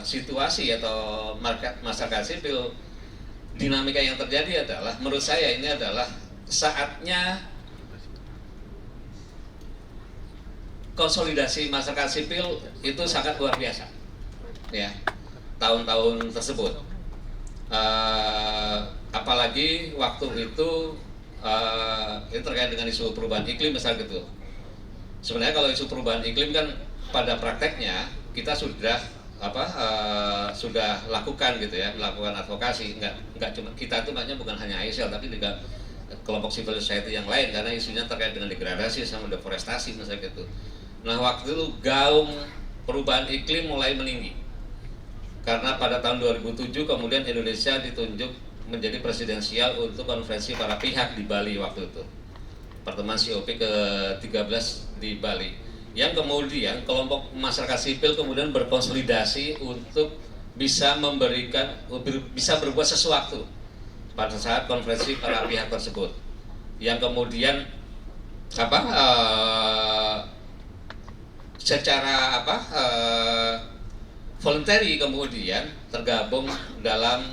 situasi atau masyarakat sipil, dinamika yang terjadi adalah, menurut saya ini adalah saatnya konsolidasi masyarakat sipil itu sangat luar biasa, ya, tahun-tahun tersebut. Apalagi waktu itu terkait dengan isu perubahan iklim misalnya gitu. Sebenarnya kalau isu perubahan iklim kan pada prakteknya kita sudah sudah lakukan gitu ya, melakukan advokasi. Enggak cuma kita tuh makanya bukan hanya ISL tapi juga kelompok civil society yang lain, karena isunya terkait dengan degradasi sama deforestasi misalnya gitu. Nah, waktu itu gaung perubahan iklim mulai meninggi. Karena pada tahun 2007 kemudian Indonesia ditunjuk menjadi presidensial untuk konferensi para pihak di Bali waktu itu. Pertemuan COP ke-13 di Bali. Yang kemudian kelompok masyarakat sipil kemudian berkonsolidasi untuk bisa berbuat sesuatu pada saat konferensi para pihak tersebut. Yang kemudian secara voluntary kemudian tergabung dalam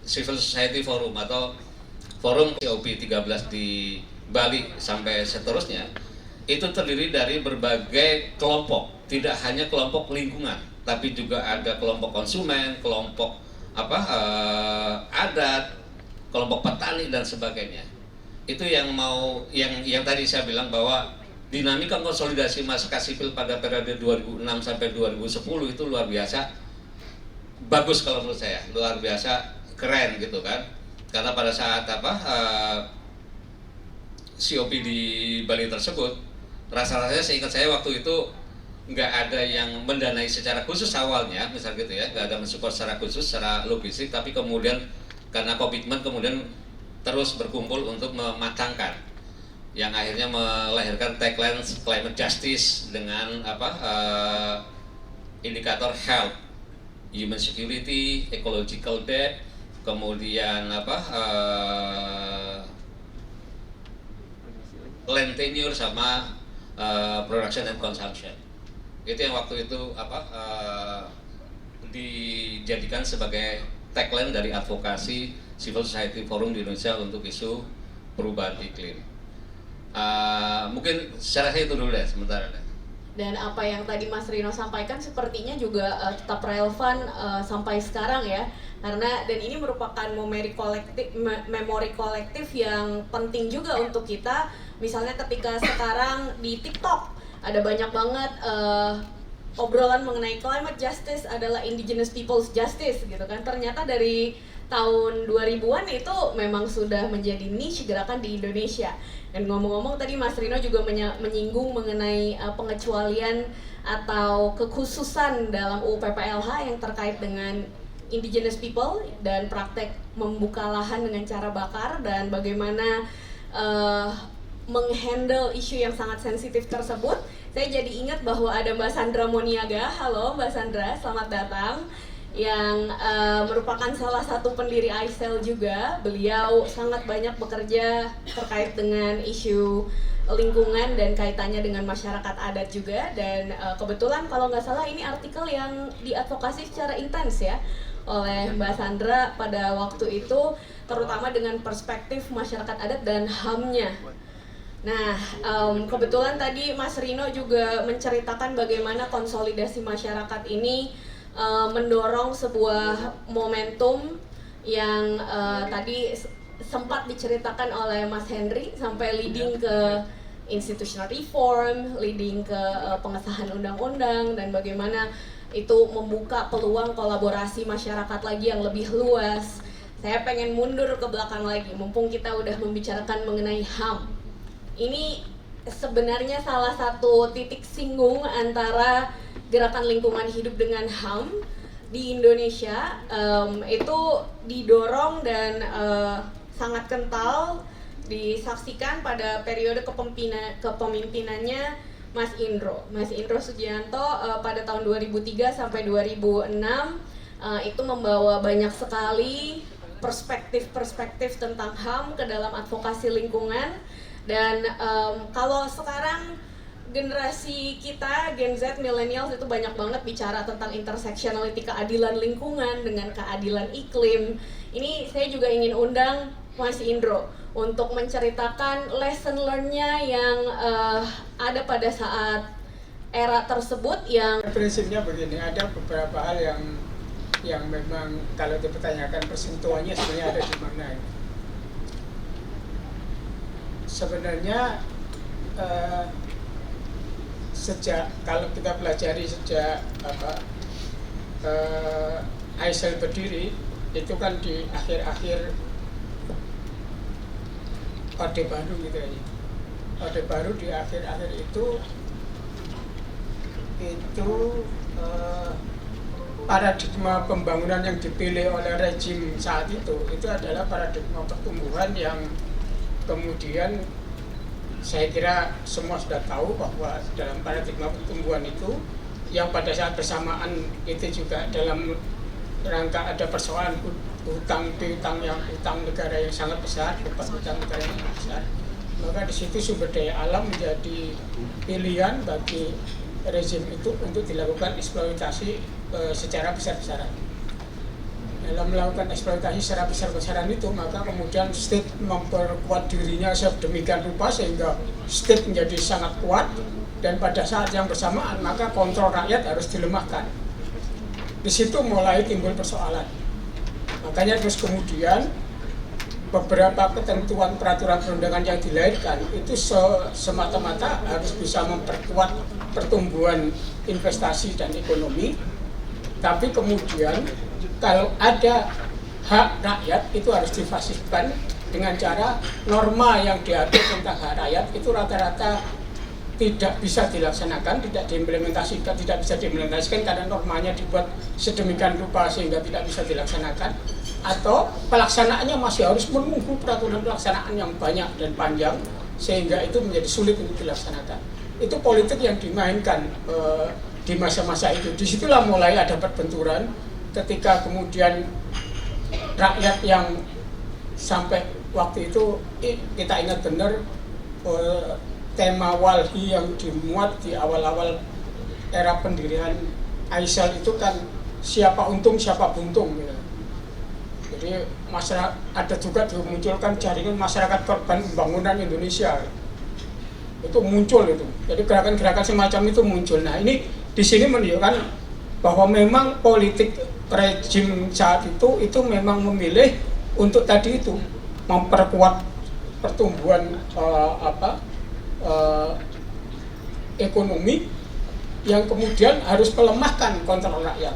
Civil Society Forum atau Forum COP13 di Bali sampai seterusnya. Itu terdiri dari berbagai kelompok, tidak hanya kelompok lingkungan, tapi juga ada kelompok konsumen, kelompok adat, kelompok petani dan sebagainya. Itu yang tadi saya bilang bahwa dinamika konsolidasi masyarakat sipil pada periode 2006 sampai 2010 itu luar biasa bagus kalau menurut saya, luar biasa keren gitu kan. Karena pada saat COP di Bali tersebut, rasa-rasanya seingat saya waktu itu nggak ada yang mendanai secara khusus awalnya, misal gitu ya, nggak ada mensupport secara khusus, secara logistik, tapi kemudian karena komitmen kemudian terus berkumpul untuk mematangkan, yang akhirnya melahirkan tagline climate justice dengan indikator health, human security, ecological debt, kemudian land tenure sama production and consumption. Itu yang waktu itu dijadikan sebagai tagline dari advokasi Civil Society Forum di Indonesia untuk isu perubahan iklim. Mungkin secara itu dulu deh sementara deh. Dan apa yang tadi Mas Rino sampaikan sepertinya juga tetap relevan sampai sekarang ya, karena dan ini merupakan memori kolektif yang penting juga untuk kita. Misalnya ketika sekarang di TikTok ada banyak banget obrolan mengenai climate justice adalah indigenous people's justice gitu kan. Ternyata dari tahun 2000-an itu memang sudah menjadi niche gerakan di Indonesia. Dan ngomong-ngomong tadi Mas Rino juga menyinggung mengenai pengecualian atau kekhususan dalam UU PPLH yang terkait dengan indigenous people dan praktek membuka lahan dengan cara bakar dan bagaimana menghandle isu yang sangat sensitif tersebut. Saya jadi ingat bahwa ada Mbak Sandra Moniaga. Halo Mbak Sandra, selamat datang. Yang merupakan salah satu pendiri ISEL juga. Beliau sangat banyak bekerja terkait dengan isu lingkungan dan kaitannya dengan masyarakat adat juga. Dan kebetulan kalau nggak salah ini artikel yang diadvokasi secara intens ya oleh Mbak Sandra pada waktu itu, terutama dengan perspektif masyarakat adat dan HAM-nya. Nah, kebetulan tadi Mas Rino juga menceritakan bagaimana konsolidasi masyarakat ini mendorong sebuah momentum yang tadi sempat diceritakan oleh Mas Henry sampai leading ke institutional reform, leading ke pengesahan undang-undang dan bagaimana itu membuka peluang kolaborasi masyarakat lagi yang lebih luas. Saya pengen mundur ke belakang lagi, mumpung kita udah membicarakan mengenai HAM. Ini sebenarnya salah satu titik singgung antara gerakan lingkungan hidup dengan HAM di Indonesia. Itu didorong dan sangat kental disaksikan pada periode kepemimpinannya Mas Indro Sugianto pada tahun 2003 sampai 2006. Itu membawa banyak sekali perspektif-perspektif tentang HAM ke dalam advokasi lingkungan. Dan kalau sekarang generasi kita, Gen Z, millennials itu banyak banget bicara tentang intersectionality, keadilan lingkungan dengan keadilan iklim. Ini saya juga ingin undang Mas Indro untuk menceritakan lesson learn-nya yang ada pada saat era tersebut yang... Prinsipnya begini, ada beberapa hal yang memang kalau dipertanyakan persentuhannya sebenarnya ada di mana ini. Sebenarnya sejak kalau kita pelajari sejak ISEL berdiri itu kan di akhir-akhir Orde Baru gitu aja. Orde Baru di akhir-akhir itu paradigma pembangunan yang dipilih oleh rejim saat itu adalah paradigma pertumbuhan yang kemudian saya kira semua sudah tahu bahwa dalam paradigma pertumbuhan itu yang pada saat bersamaan itu juga dalam rangka ada persoalan utang negara yang sangat besar, beban utang negara yang sangat besar. Maka di situ sumber daya alam menjadi pilihan bagi rezim itu untuk dilakukan eksploitasi secara besar-besaran. Dalam melakukan eksploitasi secara besar-besaran itu, maka kemudian state memperkuat dirinya sedemikian rupa sehingga state menjadi sangat kuat, dan pada saat yang bersamaan maka kontrol rakyat harus dilemahkan. Di situ mulai timbul persoalan. Makanya terus kemudian beberapa ketentuan peraturan perundangan yang dilahirkan itu semata-mata harus bisa memperkuat pertumbuhan investasi dan ekonomi, tapi kemudian kalau ada hak rakyat itu harus difasihkan dengan cara norma yang diatur tentang hak rakyat itu rata-rata tidak bisa dilaksanakan, tidak bisa diimplementasikan karena normanya dibuat sedemikian rupa sehingga tidak bisa dilaksanakan, atau pelaksanaannya masih harus menunggu peraturan pelaksanaan yang banyak dan panjang sehingga itu menjadi sulit untuk dilaksanakan. Itu politik yang dimainkan di masa-masa itu. Disitulah mulai ada perbenturan ketika kemudian rakyat yang sampai waktu itu kita ingat benar tema Walhi yang dimuat di awal-awal era pendirian ISEL itu kan siapa untung siapa buntung gitu. Jadi masyarakat ada juga dimunculkan jaringan masyarakat korban pembangunan Indonesia itu muncul itu. Jadi gerakan-gerakan semacam itu muncul. Nah ini di sini menunjukkan bahwa memang politik rejim saat itu memang memilih untuk tadi itu memperkuat pertumbuhan ekonomi yang kemudian harus melemahkan kontrol rakyat.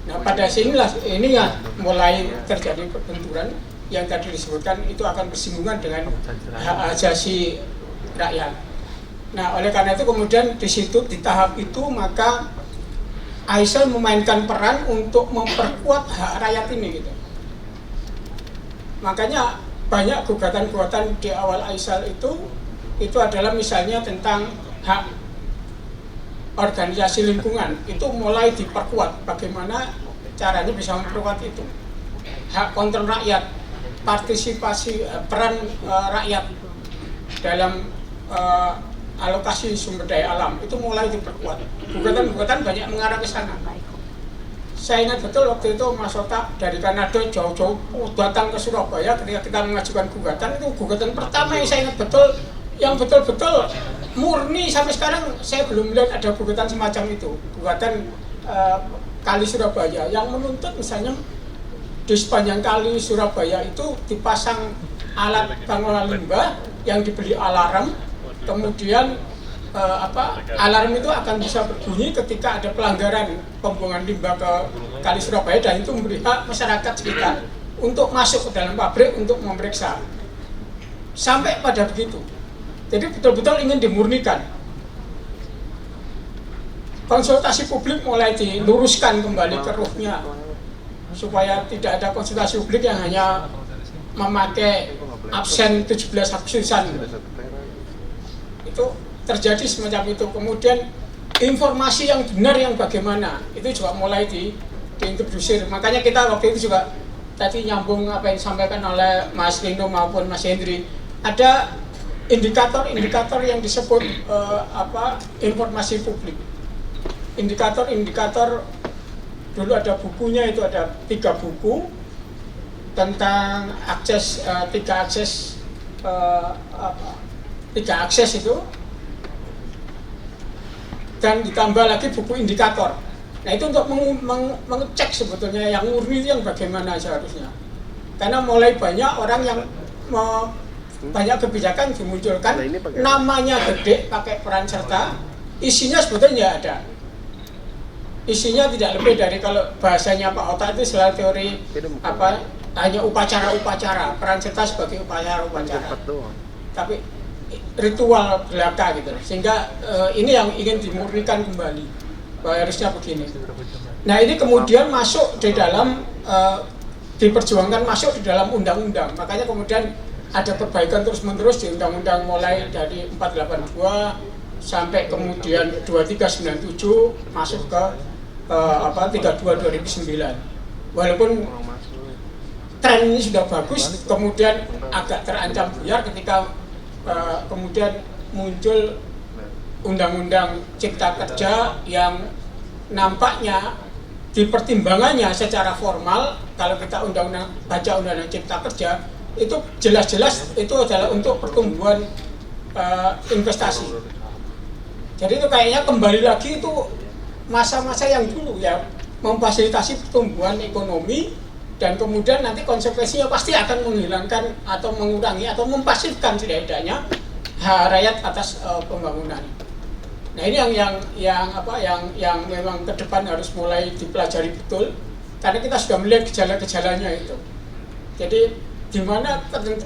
Nah pada sinilah ini ya mulai terjadi perbenturan yang tadi disebutkan itu akan bersinggungan dengan hak asasi rakyat. Nah oleh karena itu kemudian di situ di tahap itu maka ISEL memainkan peran untuk memperkuat hak rakyat ini gitu. Makanya banyak gugatan-gugatan di awal ISEL itu adalah misalnya tentang hak organisasi lingkungan, itu mulai diperkuat bagaimana caranya bisa memperkuat itu. Hak kontrol rakyat, partisipasi peran rakyat dalam alokasi sumber daya alam itu mulai diperkuat. Gugatan-gugatan banyak mengarah ke sana. Saya ingat betul waktu itu Mas Ota dari Kanada jauh-jauh datang ke Surabaya ketika kita mengajukan gugatan, itu gugatan pertama yang saya ingat betul, yang betul-betul murni sampai sekarang saya belum melihat ada gugatan semacam itu. Gugatan Kali Surabaya yang menuntut misalnya di sepanjang Kali Surabaya itu dipasang alat pengelola limbah yang dibeli alarm, kemudian alarm itu akan bisa berbunyi ketika ada pelanggaran pembuangan limbah ke Kali Surabaya, dan itu memberi hak masyarakat sekitar untuk masuk ke dalam pabrik untuk memeriksa. Sampai pada begitu. Jadi betul-betul ingin dimurnikan. Konsultasi publik mulai diluruskan kembali ke ruhnya supaya tidak ada konsultasi publik yang hanya memakai absen 17 Agustusan. Itu terjadi semacam itu. Kemudian informasi yang benar yang bagaimana itu juga mulai diintrodusir. Makanya kita waktu itu juga tadi nyambung apa yang disampaikan oleh Mas Lino maupun Mas Hendri, ada indikator-indikator yang disebut informasi publik. Indikator dulu ada bukunya, itu ada 3 buku tentang akses, 3 akses itu, dan ditambah lagi buku indikator. Nah itu untuk mengecek sebetulnya yang murni itu yang bagaimana seharusnya, karena mulai banyak orang yang banyak kebijakan dimunculkan, namanya gede pakai peran serta, isinya sebetulnya ada. Isinya tidak lebih dari, kalau bahasanya Pak Ota itu selalu teori hanya upacara-upacara, peran serta sebagai upacara-upacara, tapi ritual belaka gitu. Sehingga ini yang ingin dimurnikan kembali, bahwa harusnya begini. Nah ini kemudian masuk di dalam diperjuangkan masuk di dalam undang-undang, makanya kemudian ada perbaikan terus-menerus di undang-undang, mulai dari 482 sampai kemudian 2397 masuk ke 32 2009. Walaupun tren ini sudah bagus, kemudian agak terancam buyar ketika kemudian muncul undang-undang Cipta Kerja yang nampaknya di pertimbangannya secara formal, kalau kita baca undang-undang Cipta Kerja, itu jelas-jelas itu adalah untuk pertumbuhan investasi. Jadi itu kayaknya kembali lagi itu masa-masa yang dulu ya, memfasilitasi pertumbuhan ekonomi, dan kemudian nanti konsekuensinya pasti akan menghilangkan atau mengurangi atau mempasifkan setidaknya hak rakyat atas pembangunan. Nah ini yang memang ke depan harus mulai dipelajari betul, karena kita sudah melihat gejala-gejalanya itu. Jadi di mana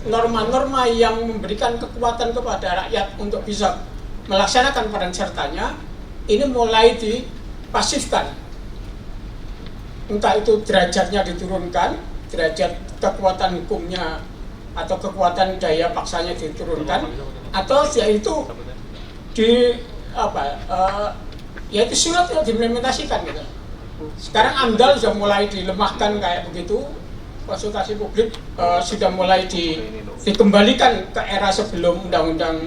norma-norma yang memberikan kekuatan kepada rakyat untuk bisa melaksanakan peran sertanya ini mulai dipasifkan. Entah itu derajatnya diturunkan, derajat kekuatan hukumnya atau kekuatan daya paksanya diturunkan, atau yaitu yaitu sulit diimplementasikan gitu. Sekarang AMDAL sudah mulai dilemahkan kayak begitu, konsultasi publik sudah mulai dikembalikan ke era sebelum Undang-Undang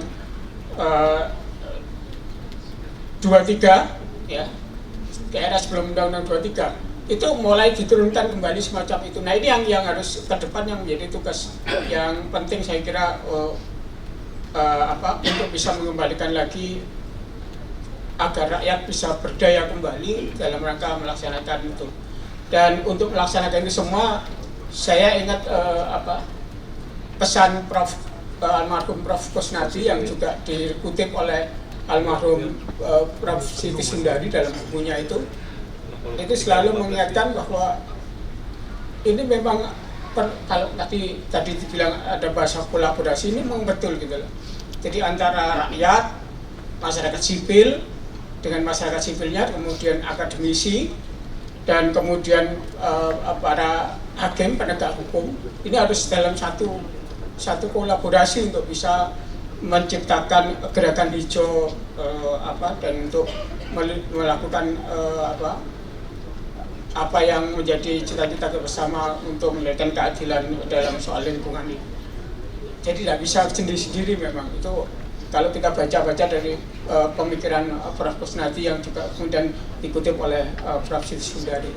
23 ya, ke era sebelum Undang-Undang 23 itu mulai diturunkan kembali semacam itu. Nah ini yang harus ke depan yang menjadi tugas yang penting saya kira untuk bisa mengembalikan lagi agar rakyat bisa berdaya kembali dalam rangka melaksanakan itu. Dan untuk melaksanakan itu semua, saya ingat pesan almarhum Prof. Kusnadi yang juga dikutip oleh almarhum Prof. Siti Sundari dalam bukunya itu selalu mengingatkan bahwa ini memang kalau tadi dibilang ada bahasa kolaborasi, ini memang betul gitu loh. Jadi antara rakyat, masyarakat sipil dengan masyarakat sipilnya, kemudian akademisi, dan kemudian para hakim penegak hukum, ini harus dalam satu kolaborasi untuk bisa menciptakan gerakan hijau dan untuk melakukan apa yang menjadi cita-cita bersama untuk melahirkan keadilan dalam soal lingkungan ini. Jadi tidak bisa sendiri-sendiri memang. Itu kalau kita baca-baca dari pemikiran Prof. Kusnadi yang juga kemudian dikutip oleh Prof. Siti Sundari.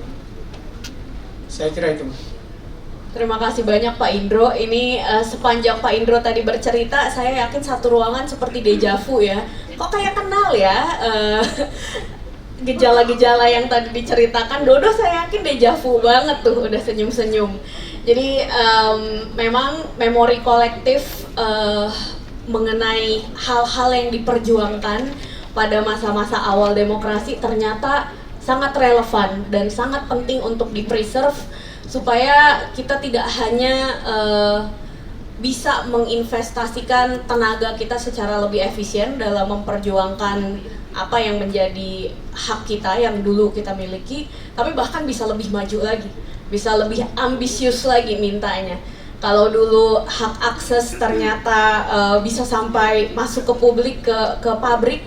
Saya kira itu. Terima kasih banyak Pak Indro. Ini sepanjang Pak Indro tadi bercerita, saya yakin satu ruangan seperti deja vu ya. Kok kayak kenal ya gejala-gejala yang tadi diceritakan. Dodo saya yakin deja vu banget tuh, udah senyum-senyum. Jadi memang memori kolektif mengenai hal-hal yang diperjuangkan pada masa-masa awal demokrasi ternyata sangat relevan dan sangat penting untuk di-preserve supaya kita tidak hanya bisa menginvestasikan tenaga kita secara lebih efisien dalam memperjuangkan apa yang menjadi hak kita yang dulu kita miliki, tapi bahkan bisa lebih maju lagi, bisa lebih ambisius lagi mintanya. Kalau dulu hak akses ternyata bisa sampai masuk ke publik, ke pabrik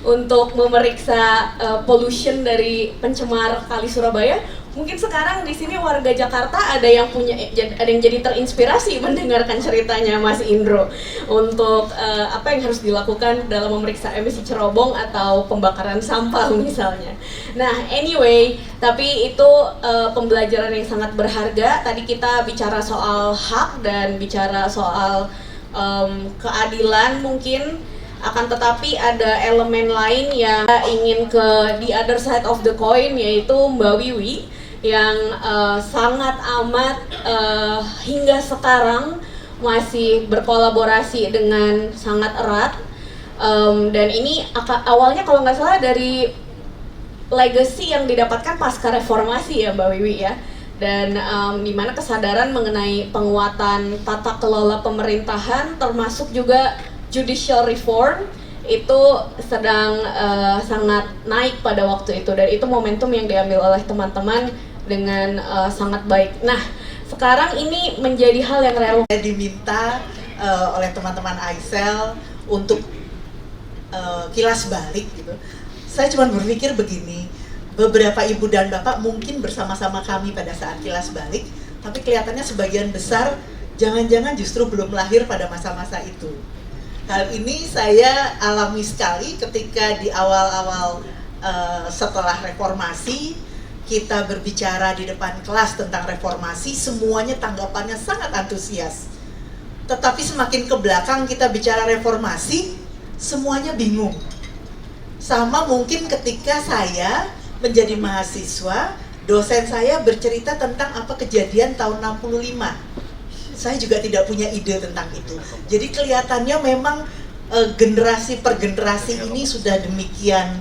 untuk memeriksa pollution dari pencemar Kali Surabaya, Mungkin sekarang di sini warga Jakarta ada yang jadi terinspirasi mendengarkan ceritanya Mas Indro untuk apa yang harus dilakukan dalam memeriksa emisi cerobong atau pembakaran sampah misalnya. Nah, anyway, tapi itu pembelajaran yang sangat berharga. Tadi kita bicara soal hak dan bicara soal keadilan mungkin, akan tetapi ada elemen lain yang ingin ke the other side of the coin, yaitu Mbak Wiwi yang sangat amat hingga sekarang masih berkolaborasi dengan sangat erat, dan ini awalnya kalau nggak salah dari legacy yang didapatkan pasca reformasi ya Mbak Wiwi ya, dan dimana kesadaran mengenai penguatan tata kelola pemerintahan termasuk juga judicial reform itu sedang sangat naik pada waktu itu, dan itu momentum yang diambil oleh teman-teman dengan sangat baik. Nah, sekarang ini menjadi hal yang relevan. Saya diminta oleh teman-teman ISEL untuk kilas balik gitu. Saya cuma berpikir begini, beberapa ibu dan bapak mungkin bersama-sama kami pada saat kilas balik, tapi kelihatannya sebagian besar jangan-jangan justru belum lahir pada masa-masa itu. Hal ini saya alami sekali ketika di awal-awal setelah reformasi kita berbicara di depan kelas tentang reformasi, semuanya tanggapannya sangat antusias. Tetapi semakin ke belakang kita bicara reformasi, semuanya bingung. Sama mungkin ketika saya menjadi mahasiswa, dosen saya bercerita tentang apa kejadian tahun 65. Saya juga tidak punya ide tentang itu. Jadi kelihatannya memang generasi per generasi ini sudah demikian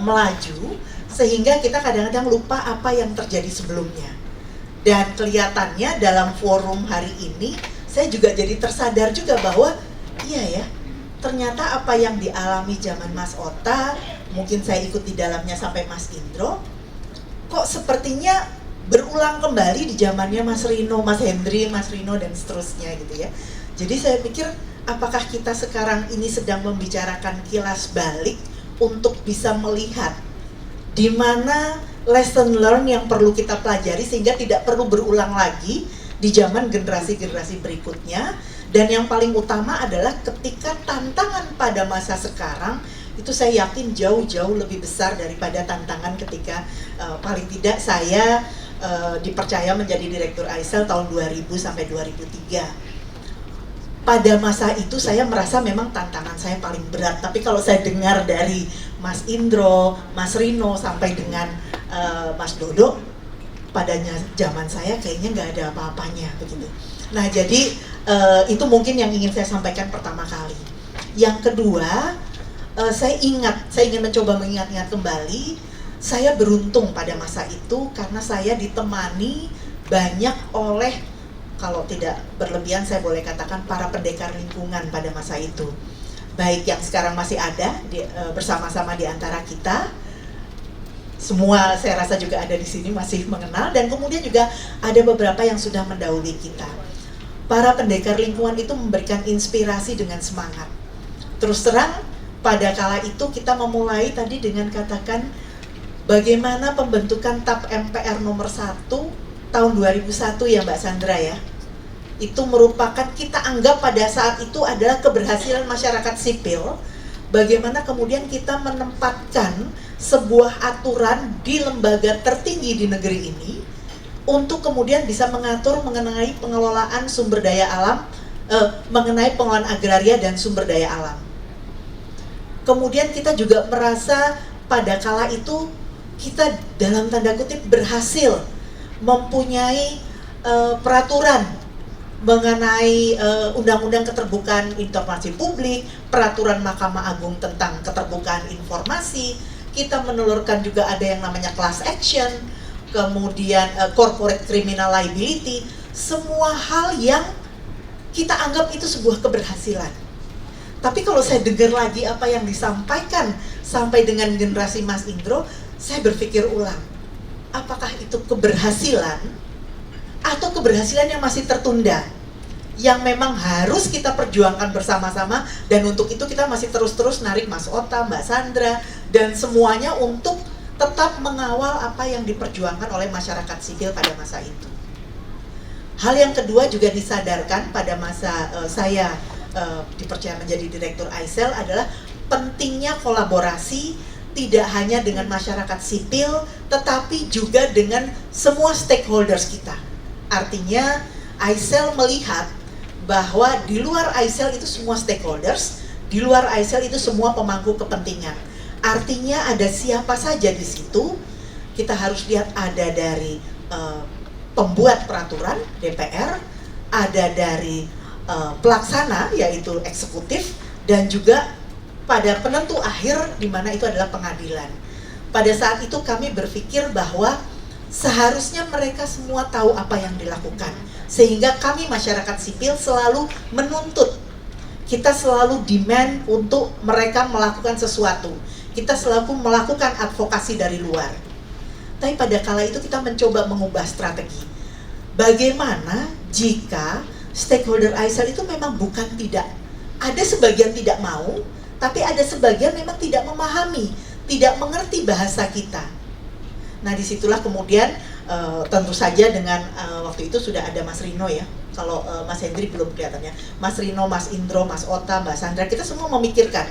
melaju, sehingga kita kadang-kadang lupa apa yang terjadi sebelumnya. Dan kelihatannya dalam forum hari ini, saya juga jadi tersadar juga bahwa iya ya, ternyata apa yang dialami zaman Mas Ota, mungkin saya ikut di dalamnya sampai Mas Indro, kok sepertinya berulang kembali di zamannya Mas Rino, Mas Hendri, Mas Rino, dan seterusnya gitu ya. Jadi saya pikir, apakah kita sekarang ini sedang membicarakan kilas balik untuk bisa melihat di mana lesson learn yang perlu kita pelajari sehingga tidak perlu berulang lagi di zaman generasi-generasi berikutnya. Dan yang paling utama adalah ketika tantangan pada masa sekarang itu saya yakin jauh-jauh lebih besar daripada tantangan ketika paling tidak saya dipercaya menjadi Direktur ISEL tahun 2000 sampai 2003. Pada masa itu saya merasa memang tantangan saya paling berat, tapi kalau saya dengar dari Mas Indro, Mas Rino, sampai dengan Mas Dodo, padanya zaman saya kayaknya nggak ada apa-apanya begitu. Nah jadi itu mungkin yang ingin saya sampaikan pertama kali. Yang kedua, saya ingin mencoba mengingat-ingat kembali, saya beruntung pada masa itu karena saya ditemani banyak oleh, kalau tidak berlebihan saya boleh katakan para pendekar lingkungan pada masa itu. Baik yang sekarang masih ada bersama-sama di antara kita, semua saya rasa juga ada di sini masih mengenal, dan kemudian juga ada beberapa yang sudah mendahului kita. Para pendekar lingkungan itu memberikan inspirasi dengan semangat. Terus terang, pada kala itu kita memulai tadi dengan katakan bagaimana pembentukan TAP MPR nomor 1 tahun 2001 ya Mbak Sandra ya. Itu merupakan, kita anggap pada saat itu adalah keberhasilan masyarakat sipil, bagaimana kemudian kita menempatkan sebuah aturan di lembaga tertinggi di negeri ini untuk kemudian bisa mengatur mengenai pengelolaan sumber daya alam, mengenai pengelolaan agraria dan sumber daya alam. Kemudian kita juga merasa pada kala itu kita dalam tanda kutip berhasil mempunyai peraturan mengenai undang-undang keterbukaan informasi publik, peraturan Mahkamah Agung tentang keterbukaan informasi. Kita menelurkan juga ada yang namanya class action, kemudian corporate criminal liability, semua hal yang kita anggap itu sebuah keberhasilan. Tapi kalau saya dengar lagi apa yang disampaikan sampai dengan generasi Mas Indro, saya berpikir ulang, apakah itu keberhasilan atau keberhasilan yang masih tertunda, yang memang harus kita perjuangkan bersama-sama, dan untuk itu kita masih terus-terus narik Mas Ota, Mbak Sandra, dan semuanya untuk tetap mengawal apa yang diperjuangkan oleh masyarakat sipil pada masa itu. Hal yang kedua juga disadarkan pada masa saya dipercaya menjadi direktur ISEL adalah pentingnya kolaborasi tidak hanya dengan masyarakat sipil tetapi juga dengan semua stakeholders kita. Artinya ISEL melihat bahwa di luar ISEL itu semua stakeholders, di luar ISEL itu semua pemangku kepentingan. Artinya ada siapa saja di situ, kita harus lihat ada dari pembuat peraturan DPR, ada dari pelaksana yaitu eksekutif, dan juga pada penentu akhir di mana itu adalah pengadilan. Pada saat itu kami berpikir bahwa seharusnya mereka semua tahu apa yang dilakukan, sehingga kami masyarakat sipil selalu menuntut, kita selalu demand untuk mereka melakukan sesuatu, kita selalu melakukan advokasi dari luar. Tapi pada kala itu kita mencoba mengubah strategi. Bagaimana jika stakeholder ISEL itu memang bukan tidak, ada sebagian tidak mau, tapi ada sebagian memang tidak memahami, tidak mengerti bahasa kita. Nah disitulah kemudian tentu saja dengan waktu itu sudah ada Mas Rino ya. Kalau Mas Hendri belum kelihatannya, Mas Rino, Mas Indro, Mas Ota, Mbak Sandra, kita semua memikirkan,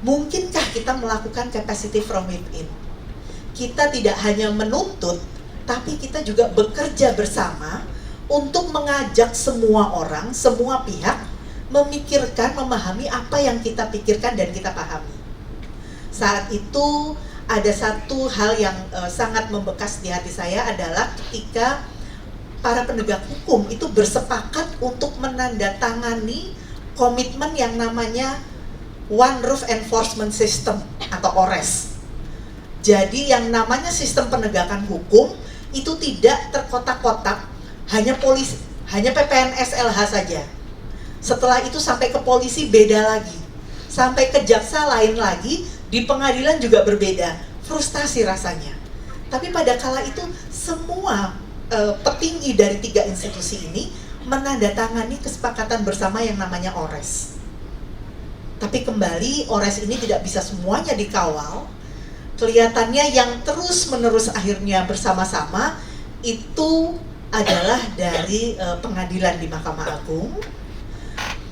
mungkinkah kita melakukan capacity from within? Kita tidak hanya menuntut, tapi kita juga bekerja bersama untuk mengajak semua orang, semua pihak memikirkan, memahami apa yang kita pikirkan dan kita pahami. Saat itu ada satu hal yang sangat membekas di hati saya adalah ketika para penegak hukum itu bersepakat untuk menandatangani komitmen yang namanya One Roof Enforcement System atau ORES. Jadi yang namanya sistem penegakan hukum itu tidak terkotak-kotak, hanya polisi, hanya PPNS LH saja. Setelah itu sampai ke polisi beda lagi, sampai ke jaksa lain lagi, di pengadilan juga berbeda. Frustasi rasanya. Tapi pada kala itu semua petinggi dari 3 institusi ini menandatangani kesepakatan bersama yang namanya ORES. Tapi kembali ORES ini tidak bisa semuanya dikawal. Kelihatannya yang terus-menerus akhirnya bersama-sama itu adalah dari pengadilan di Mahkamah Agung.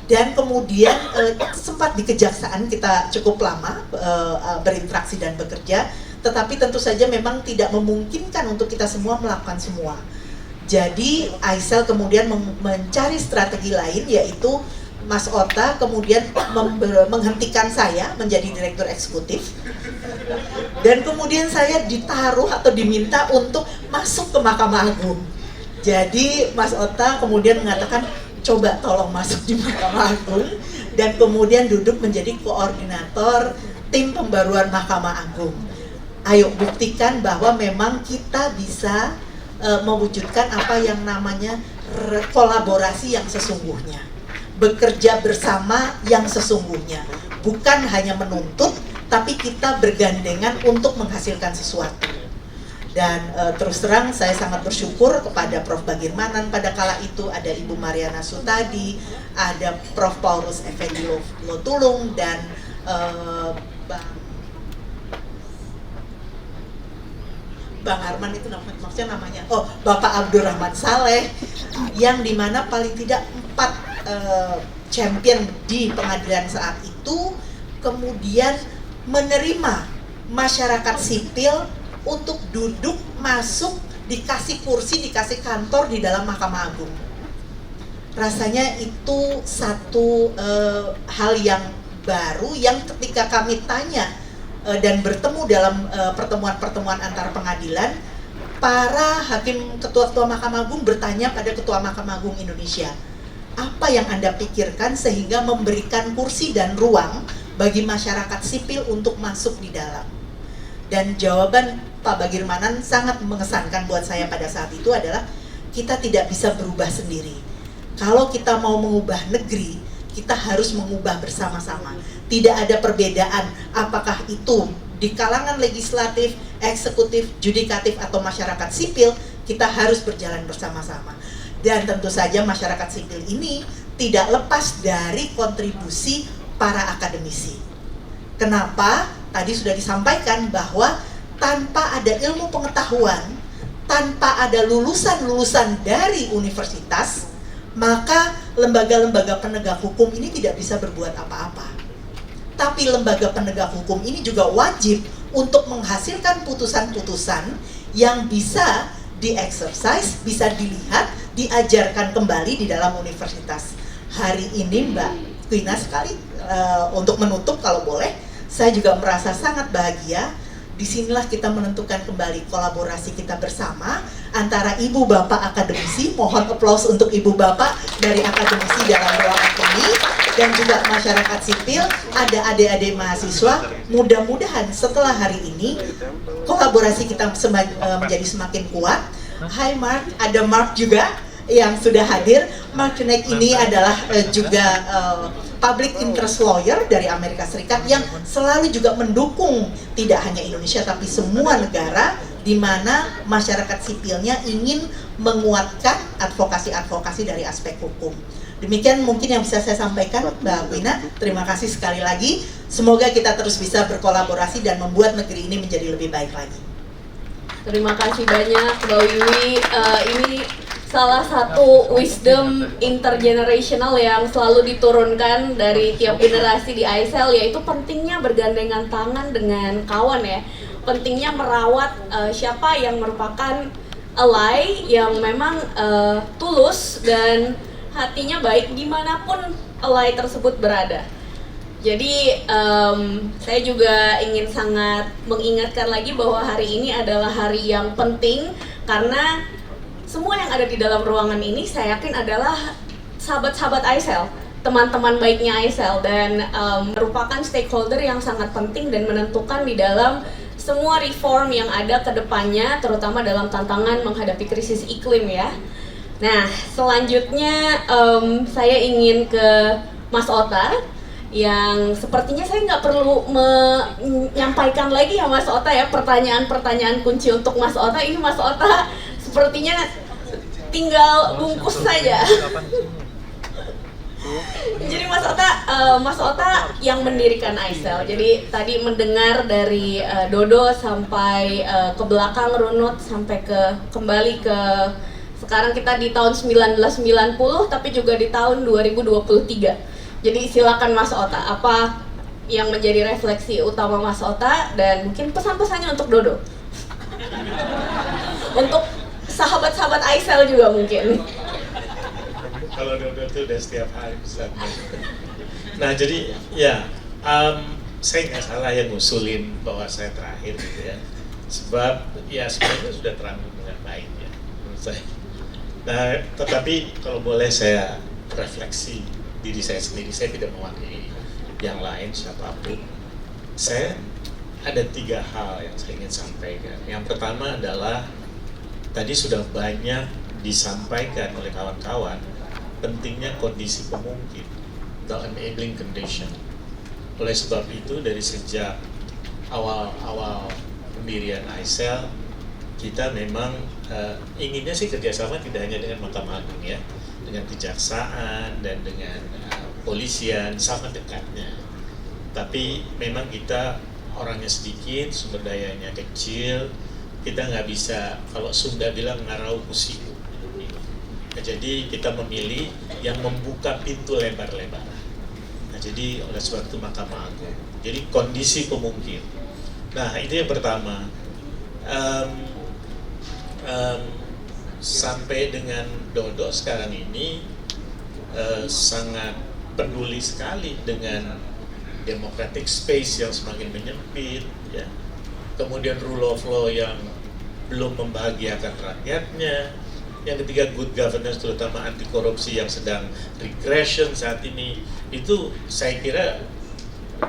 Dan kemudian sempat di kejaksaan kita cukup lama berinteraksi dan bekerja, tetapi tentu saja memang tidak memungkinkan untuk kita semua melakukan semua. Jadi ISEL kemudian mencari strategi lain, yaitu Mas Ota kemudian menghentikan saya menjadi direktur eksekutif, dan kemudian saya ditaruh atau diminta untuk masuk ke Mahkamah Agung. Jadi Mas Ota kemudian mengatakan, coba tolong masuk di Mahkamah Agung, dan kemudian duduk menjadi koordinator tim pembaruan Mahkamah Agung. Ayo buktikan bahwa memang kita bisa mewujudkan apa yang namanya kolaborasi yang sesungguhnya, bekerja bersama yang sesungguhnya, bukan hanya menuntut, tapi kita bergandengan untuk menghasilkan sesuatu. Dan terus terang saya sangat bersyukur kepada Prof. Bagirmanan pada kala itu, ada Ibu Mariana Sutadi, ada Prof. Paulus Effendi Lotulung, dan Bang Arman itu maksudnya namanya, Bapak Abdurrahman Saleh, yang dimana paling tidak 4 champion di pengadilan saat itu kemudian menerima masyarakat sipil untuk duduk, masuk, dikasih kursi, dikasih kantor di dalam Mahkamah Agung. Rasanya itu satu hal yang baru yang ketika kami tanya dan bertemu dalam pertemuan-pertemuan antar pengadilan, para hakim ketua-ketua Mahkamah Agung bertanya pada Ketua Mahkamah Agung Indonesia, apa yang Anda pikirkan sehingga memberikan kursi dan ruang bagi masyarakat sipil untuk masuk di dalam? Dan jawaban Pak Bagirmanan sangat mengesankan buat saya pada saat itu adalah, kita tidak bisa berubah sendiri. Kalau kita mau mengubah negeri, kita harus mengubah bersama-sama. Tidak ada perbedaan apakah itu di kalangan legislatif, eksekutif, judikatif, atau masyarakat sipil, kita harus berjalan bersama-sama. Dan tentu saja masyarakat sipil ini tidak lepas dari kontribusi para akademisi. Kenapa? Tadi sudah disampaikan bahwa tanpa ada ilmu pengetahuan, tanpa ada lulusan-lulusan dari universitas, maka lembaga-lembaga penegak hukum ini tidak bisa berbuat apa-apa. Tapi lembaga penegak hukum ini juga wajib untuk menghasilkan putusan-putusan yang bisa di-exercise, bisa dilihat, diajarkan kembali di dalam universitas. Hari ini Mbak Quina sekali untuk menutup kalau boleh, saya juga merasa sangat bahagia. Disinilah kita menentukan kembali kolaborasi kita bersama antara ibu bapak akademisi, mohon aplaus untuk ibu bapak dari akademisi dalam ruangan ini, dan juga masyarakat sipil, ada adik-adik mahasiswa. Mudah-mudahan setelah hari ini kolaborasi kita menjadi semakin kuat. Hai Mark, ada Mark juga yang sudah hadir. Mark Cunek ini adalah juga public interest lawyer dari Amerika Serikat yang selalu juga mendukung tidak hanya Indonesia tapi semua negara di mana masyarakat sipilnya ingin menguatkan advokasi-advokasi dari aspek hukum. Demikian mungkin yang bisa saya sampaikan, Mbak Quina. Terima kasih sekali lagi. Semoga kita terus bisa berkolaborasi dan membuat negeri ini menjadi lebih baik lagi. Terima kasih banyak Mbak Wiwi. Ini salah satu wisdom intergenerational yang selalu diturunkan dari tiap generasi di ISEL, yaitu pentingnya bergandengan tangan dengan kawan ya. Pentingnya merawat siapa yang merupakan ally yang memang tulus dan hatinya baik dimanapun ally tersebut berada. Jadi saya juga ingin sangat mengingatkan lagi bahwa hari ini adalah hari yang penting karena semua yang ada di dalam ruangan ini saya yakin adalah sahabat-sahabat ISEL, teman-teman baiknya ISEL, dan merupakan stakeholder yang sangat penting dan menentukan di dalam semua reform yang ada ke depannya, terutama dalam tantangan menghadapi krisis iklim ya. Nah, selanjutnya saya ingin ke Mas Ota, yang sepertinya saya nggak perlu menyampaikan lagi ya Mas Ota ya, pertanyaan-pertanyaan kunci untuk Mas Ota. Ini Mas Ota sepertinya tinggal bungkus saja. Jadi Mas Ota yang mendirikan ISEL. Jadi tadi mendengar dari Dodo sampai ke belakang runut sampai kembali ke sekarang kita di tahun 1990 tapi juga di tahun 2023. Jadi silakan Mas Ota, apa yang menjadi refleksi utama Mas Ota dan mungkin pesan-pesannya untuk Dodo. Untuk sahabat-sahabat ISEL juga mungkin. Kalau Dodo itu udah setiap hari pesannya. Nah jadi ya, saya nggak salah yang ngusulin bahwa saya terakhir gitu ya. Sebab ya sebenarnya sudah terangkum dengan baik ya menurut saya. Nah tetapi kalau boleh saya refleksi diri saya sendiri, saya tidak mewakili yang lain siapapun. Saya ada 3 hal yang saya ingin sampaikan. Yang pertama adalah tadi sudah banyak disampaikan oleh kawan-kawan pentingnya kondisi pemungkin, the enabling condition. Oleh sebab itu dari sejak awal-awal pendirian ISEL kita memang inginnya sih kerjasama tidak hanya dengan Mahkamah Agung ya, dengan kejaksaan dan dengan polisian sama dekatnya. Tapi memang kita orangnya sedikit, sumber dayanya kecil, kita nggak bisa, kalau Sunda bilang ngarau kusiku. Nah, jadi kita memilih yang membuka pintu lebar-lebar. Nah, jadi oleh sebab itu Mahkamah Agung. Jadi kondisi pemungkin. Nah itu yang pertama. Sampai dengan Dodo sekarang ini sangat peduli sekali dengan democratic space yang semakin menyempit ya. Kemudian rule of law yang belum membahagiakan rakyatnya. Yang ketiga good governance, terutama anti korupsi yang sedang regression saat ini. Itu saya kira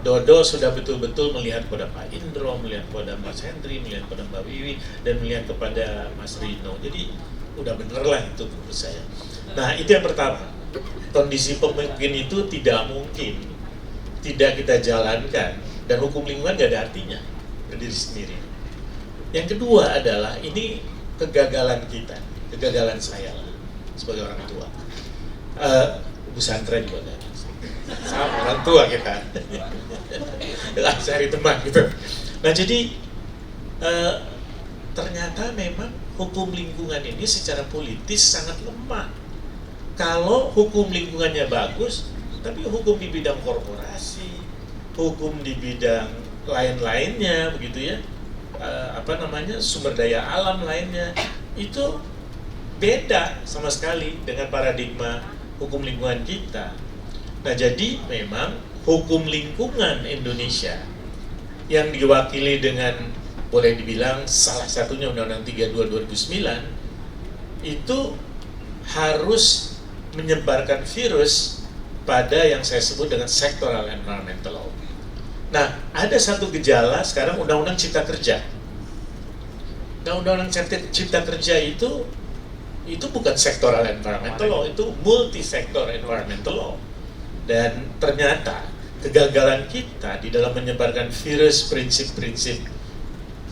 Dodo sudah betul-betul melihat pada Pak Indro, melihat pada Mas Hendri, melihat pada Mbak Wiwi, dan melihat kepada Mas Rino. Jadi udah bener lah itu menurut saya. Nah itu yang pertama, kondisi pemungkin itu tidak mungkin tidak kita jalankan, dan hukum lingkungan gak ada artinya berdiri sendiri. Yang kedua adalah ini kegagalan kita, kegagalan saya lah sebagai orang tua. Bu Sandra juga kan, sama orang tua kita, cari teman gitu. Nah jadi ternyata memang hukum lingkungan ini secara politis sangat lemah. Kalau hukum lingkungannya bagus, tapi hukum di bidang korporasi, hukum di bidang lain-lainnya, begitu ya, sumber daya alam lainnya, itu beda sama sekali dengan paradigma hukum lingkungan kita. Nah, jadi memang hukum lingkungan Indonesia yang diwakili dengan, boleh dibilang salah satunya Undang-Undang 32 2009 itu harus menyebarkan virus pada yang saya sebut dengan sectoral environmental law. Nah, ada satu gejala sekarang Undang-Undang Cipta Kerja. Nah, Undang-Undang Cipta Kerja itu bukan sectoral environmental law, itu multi-sektor environmental law. Dan ternyata kegagalan kita di dalam menyebarkan virus prinsip-prinsip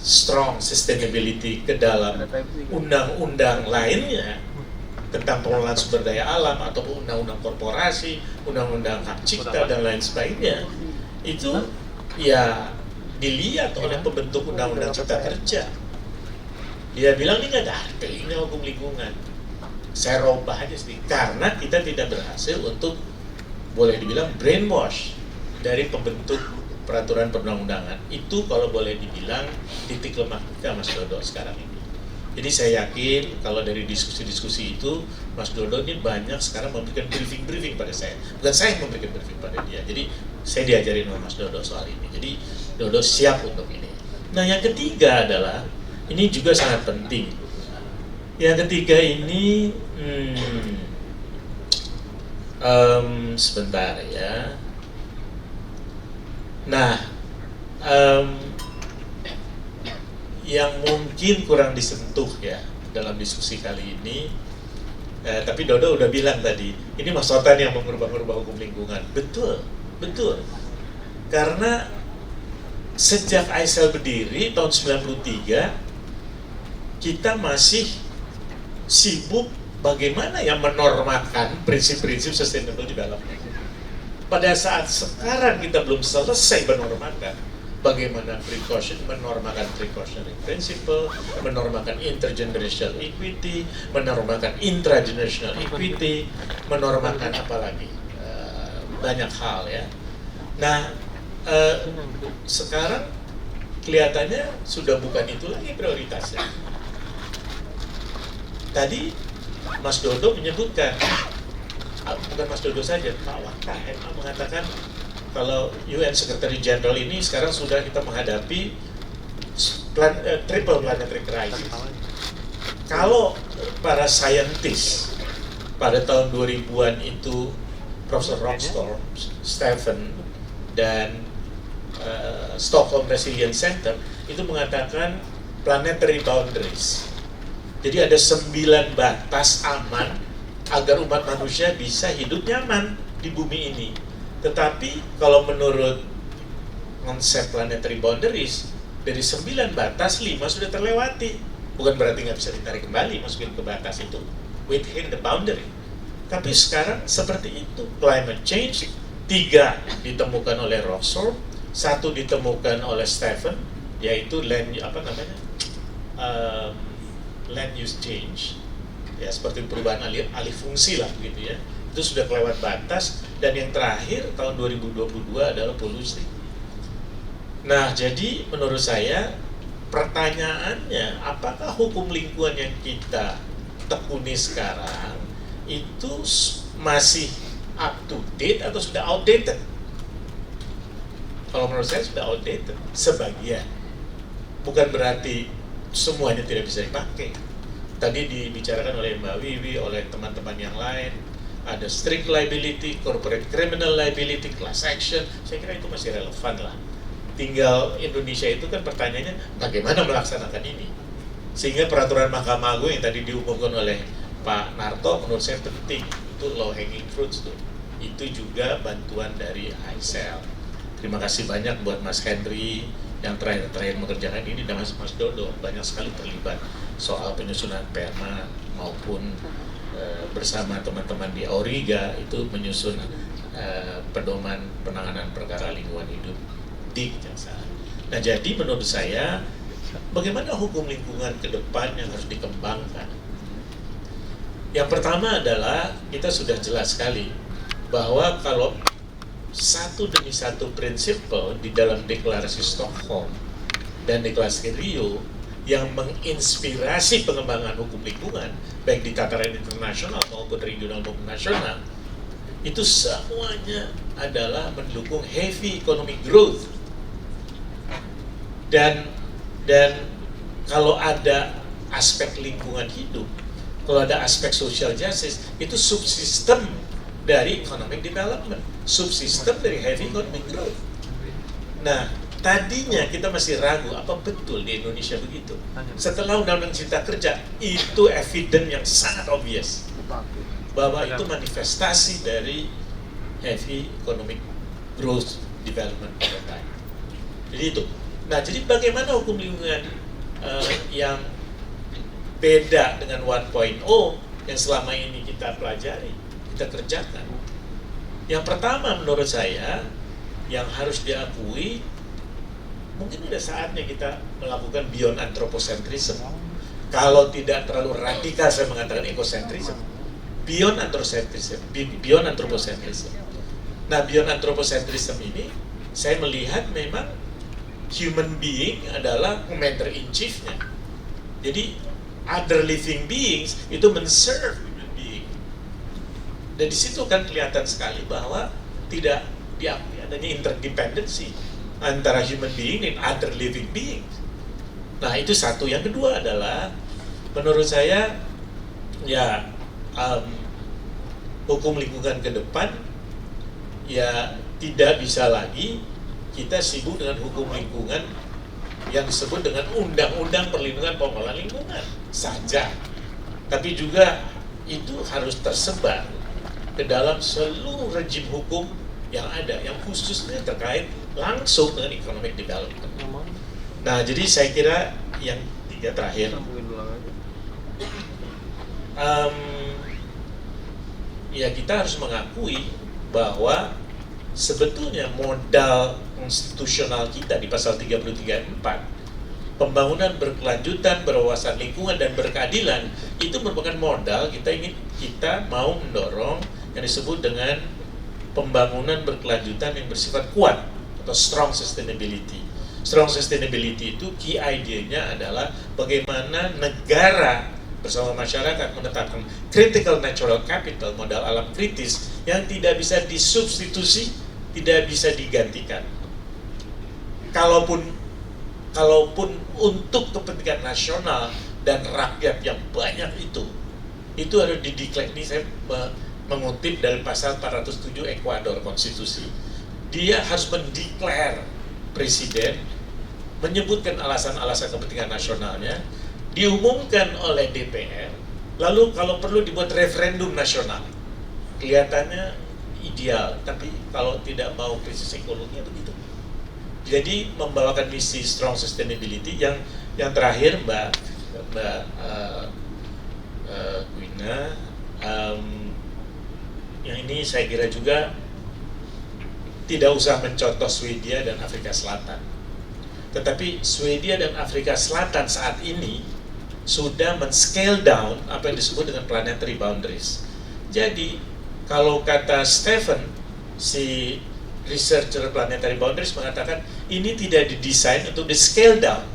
strong sustainability ke dalam undang-undang lainnya tentang pengelolaan sumber daya alam ataupun undang-undang korporasi, undang-undang hak cipta dan lain sebagainya, itu ya dilihat oleh pembentuk undang-undang Cipta Kerja. Dia bilang ini nggak ada artinya hukum lingkungan. Saya robah aja sedikit karena kita tidak berhasil untuk, boleh dibilang, brainwash dari pembentuk peraturan perundang-undangan. Itu kalau boleh dibilang titik lemah kita, Mas Dodo, sekarang ini. Jadi saya yakin kalau dari diskusi-diskusi itu Mas Dodo ini banyak sekarang memberikan briefing pada saya. Bukan saya yang memberikan briefing pada dia. Jadi saya diajarin sama Mas Dodo soal ini. Jadi Dodo siap untuk ini. Nah, yang ketiga adalah, ini juga sangat penting. Yang ketiga ini sebentar ya. Nah, yang mungkin kurang disentuh ya dalam diskusi kali ini, tapi Dodo udah bilang tadi, ini Mas Sotan yang mengubah-ubah hukum lingkungan. Betul. Karena sejak ICEL berdiri tahun 93, kita masih sibuk bagaimana yang menormakan prinsip-prinsip sustainable development. Pada saat sekarang kita belum selesai menormakan bagaimana menormakan precautionary principle, menormakan intergenerational equity, menormakan intragenerational equity, menormakan apalagi banyak hal ya. Nah, sekarang kelihatannya sudah bukan itu lagi prioritasnya. Tadi Mas Dodo menyebutkan, bukan Mas Dodo saja, Pak Waka mengatakan kalau UN Secretary General ini sekarang sudah kita menghadapi triple planetary crisis. Kalau para saintis pada tahun 2000-an itu Profesor Rockstorm, Stephen, dan Stockholm Resilience Center itu mengatakan planetary boundaries. Jadi ada 9 batas aman agar umat manusia bisa hidup nyaman di bumi ini. Tetapi kalau menurut konsep planetary boundaries, dari 9 batas 5 sudah terlewati. Bukan berarti nggak bisa ditarik kembali masukin ke batas itu, within the boundary. Tapi sekarang seperti itu. Climate change, 3 ditemukan oleh Rockthorpe, 1 ditemukan oleh Stephen, yaitu land use change, ya seperti perubahan alih fungsi lah begitu ya. Itu sudah kelewat batas. Dan yang terakhir tahun 2022 adalah polusi. Nah, jadi menurut saya pertanyaannya, apakah hukum lingkungan yang kita tekuni sekarang itu masih up to date atau sudah outdated? Kalau menurut saya sudah outdated sebagian. Bukan berarti semuanya tidak bisa dipakai. Tadi dibicarakan oleh Mbak Wiwi, oleh teman-teman yang lain, ada strict liability, corporate criminal liability, class action. Saya kira itu masih relevan lah. Tinggal Indonesia itu kan pertanyaannya bagaimana melaksanakan ini. Sehingga peraturan Mahkamah Agung yang tadi diumumkan oleh Pak Narto menurut saya penting. Itu low hanging fruits tuh. Itu juga bantuan dari ICEL. Terima kasih banyak buat Mas Henry yang terakhir mengerjakan ini, dan Mas Dodo banyak sekali terlibat soal penyusunan perma maupun bersama teman-teman di Auriga itu menyusun pedoman penanganan perkara lingkungan hidup di Kejaksaan. Nah, jadi menurut saya bagaimana hukum lingkungan ke depan yang harus dikembangkan. Yang pertama adalah kita sudah jelas sekali bahwa kalau satu demi satu prinsipal di dalam deklarasi Stockholm dan deklarasi Rio yang menginspirasi pengembangan hukum lingkungan baik di tataran internasional maupun regional maupun nasional, itu semuanya adalah mendukung heavy economic growth. Dan kalau ada aspek lingkungan hidup, kalau ada aspek social justice, itu subsistem dari economic development, subsistem dari heavy economic growth. Nah, tadinya kita masih ragu apa betul di Indonesia begitu. Setelah Undang-Undang Cipta Kerja, itu evident yang sangat obvious bahwa itu manifestasi dari heavy economic growth development. Jadi itu. Nah, jadi bagaimana hukum lingkungan yang beda dengan 1.0 yang selama ini kita pelajari, kita kerjakan. Yang pertama menurut saya yang harus diakui, mungkin udah saatnya kita melakukan beyond anthropocentrism. Kalau tidak terlalu radikal saya mengatakan ecocentrism. Beyond anthropocentrism. Nah, beyond anthropocentrism ini saya melihat memang human being adalah commander in chief-nya. Jadi other living beings itu men-serve human being. Dan di situ kan kelihatan sekali bahwa tidak diakui adanya interdependency antara human being dan other living beings. Nah, itu satu. Yang kedua adalah menurut saya ya hukum lingkungan ke depan ya tidak bisa lagi kita sibuk dengan hukum lingkungan yang disebut dengan Undang-Undang Perlindungan Pengelolaan Lingkungan saja, tapi juga itu harus tersebar ke dalam seluruh rejim hukum yang ada, yang khususnya terkait langsung dengan economic development. Nah, jadi saya kira yang tiga terakhir, ya kita harus mengakui bahwa sebetulnya modal konstitusional kita di pasal 33.4 pembangunan berkelanjutan, berwawasan lingkungan dan berkeadilan itu merupakan modal kita mau mendorong yang disebut dengan pembangunan berkelanjutan yang bersifat kuat atau strong sustainability. Strong sustainability itu key idea-nya adalah bagaimana negara bersama masyarakat menetapkan critical natural capital, modal alam kritis yang tidak bisa disubstitusi, tidak bisa digantikan. Kalaupun untuk kepentingan nasional dan rakyat yang banyak itu harus dideklar. Ini saya mengutip dari pasal 407 Ekuador konstitusi. Dia harus mendeklar presiden, menyebutkan alasan-alasan kepentingan nasionalnya, diumumkan oleh DPR, lalu kalau perlu dibuat referendum nasional. Kelihatannya ideal, tapi kalau tidak mau krisis ekologi begitu. Jadi membawakan misi strong sustainability. Yang terakhir Mbak Quina, yang ini saya kira juga tidak usah mencontoh Swedia dan Afrika Selatan, tetapi Swedia dan Afrika Selatan saat ini sudah men-scale down apa yang disebut dengan planetary boundaries. Jadi kalau kata Stephen, si researcher planetary boundaries mengatakan ini tidak didesain untuk di-scale down,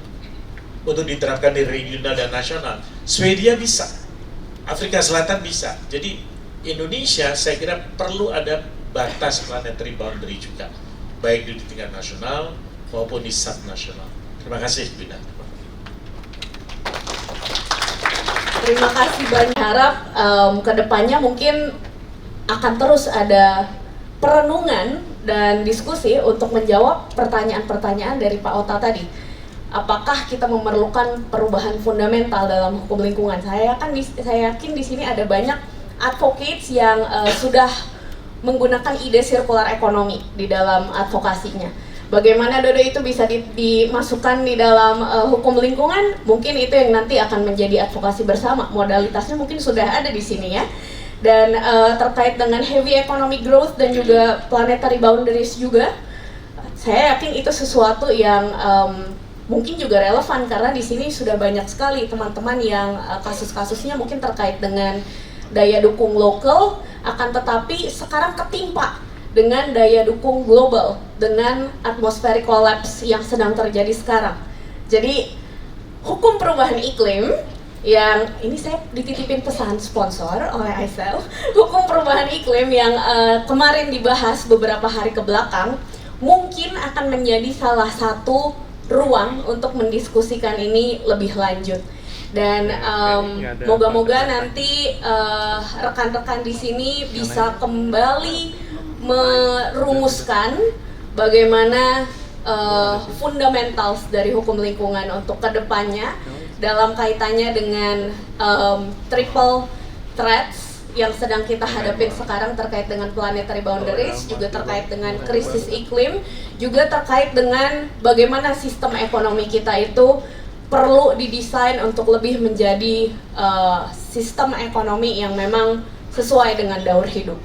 untuk diterapkan di regional dan nasional. Swedia bisa, Afrika Selatan bisa. Jadi Indonesia saya kira perlu ada batas planetary boundary juga, baik di tingkat nasional maupun di subnasional. Terima kasih, Bina. Terima kasih banyak. Harap kedepannya mungkin akan terus ada perenungan dan diskusi untuk menjawab pertanyaan-pertanyaan dari Pak Ota tadi. Apakah kita memerlukan perubahan fundamental dalam hukum lingkungan? Saya yakin di sini ada banyak advocates yang sudah menggunakan ide circular economy di dalam advokasinya. Bagaimana Dodo itu bisa dimasukkan di dalam hukum lingkungan? Mungkin itu yang nanti akan menjadi advokasi bersama. Modalitasnya mungkin sudah ada di sini ya. Dan terkait dengan heavy economic growth dan juga planetary boundaries juga, saya yakin itu sesuatu yang mungkin juga relevan karena di sini sudah banyak sekali teman-teman yang kasus-kasusnya mungkin terkait dengan daya dukung lokal, akan tetapi sekarang ketimpa dengan daya dukung global, dengan atmospheric collapse yang sedang terjadi sekarang. Jadi hukum perubahan iklim yang ini saya dititipin pesan sponsor oleh ICEL, hukum perubahan iklim yang kemarin dibahas beberapa hari ke belakang mungkin akan menjadi salah satu ruang untuk mendiskusikan ini lebih lanjut. Dan moga-moga nanti rekan-rekan di sini bisa kembali merumuskan bagaimana fundamentals dari hukum lingkungan untuk kedepannya dalam kaitannya dengan triple threats yang sedang kita hadapin sekarang terkait dengan planetary boundaries, juga terkait dengan krisis iklim, juga terkait dengan bagaimana sistem ekonomi kita itu perlu didesain untuk lebih menjadi sistem ekonomi yang memang sesuai dengan daur hidup.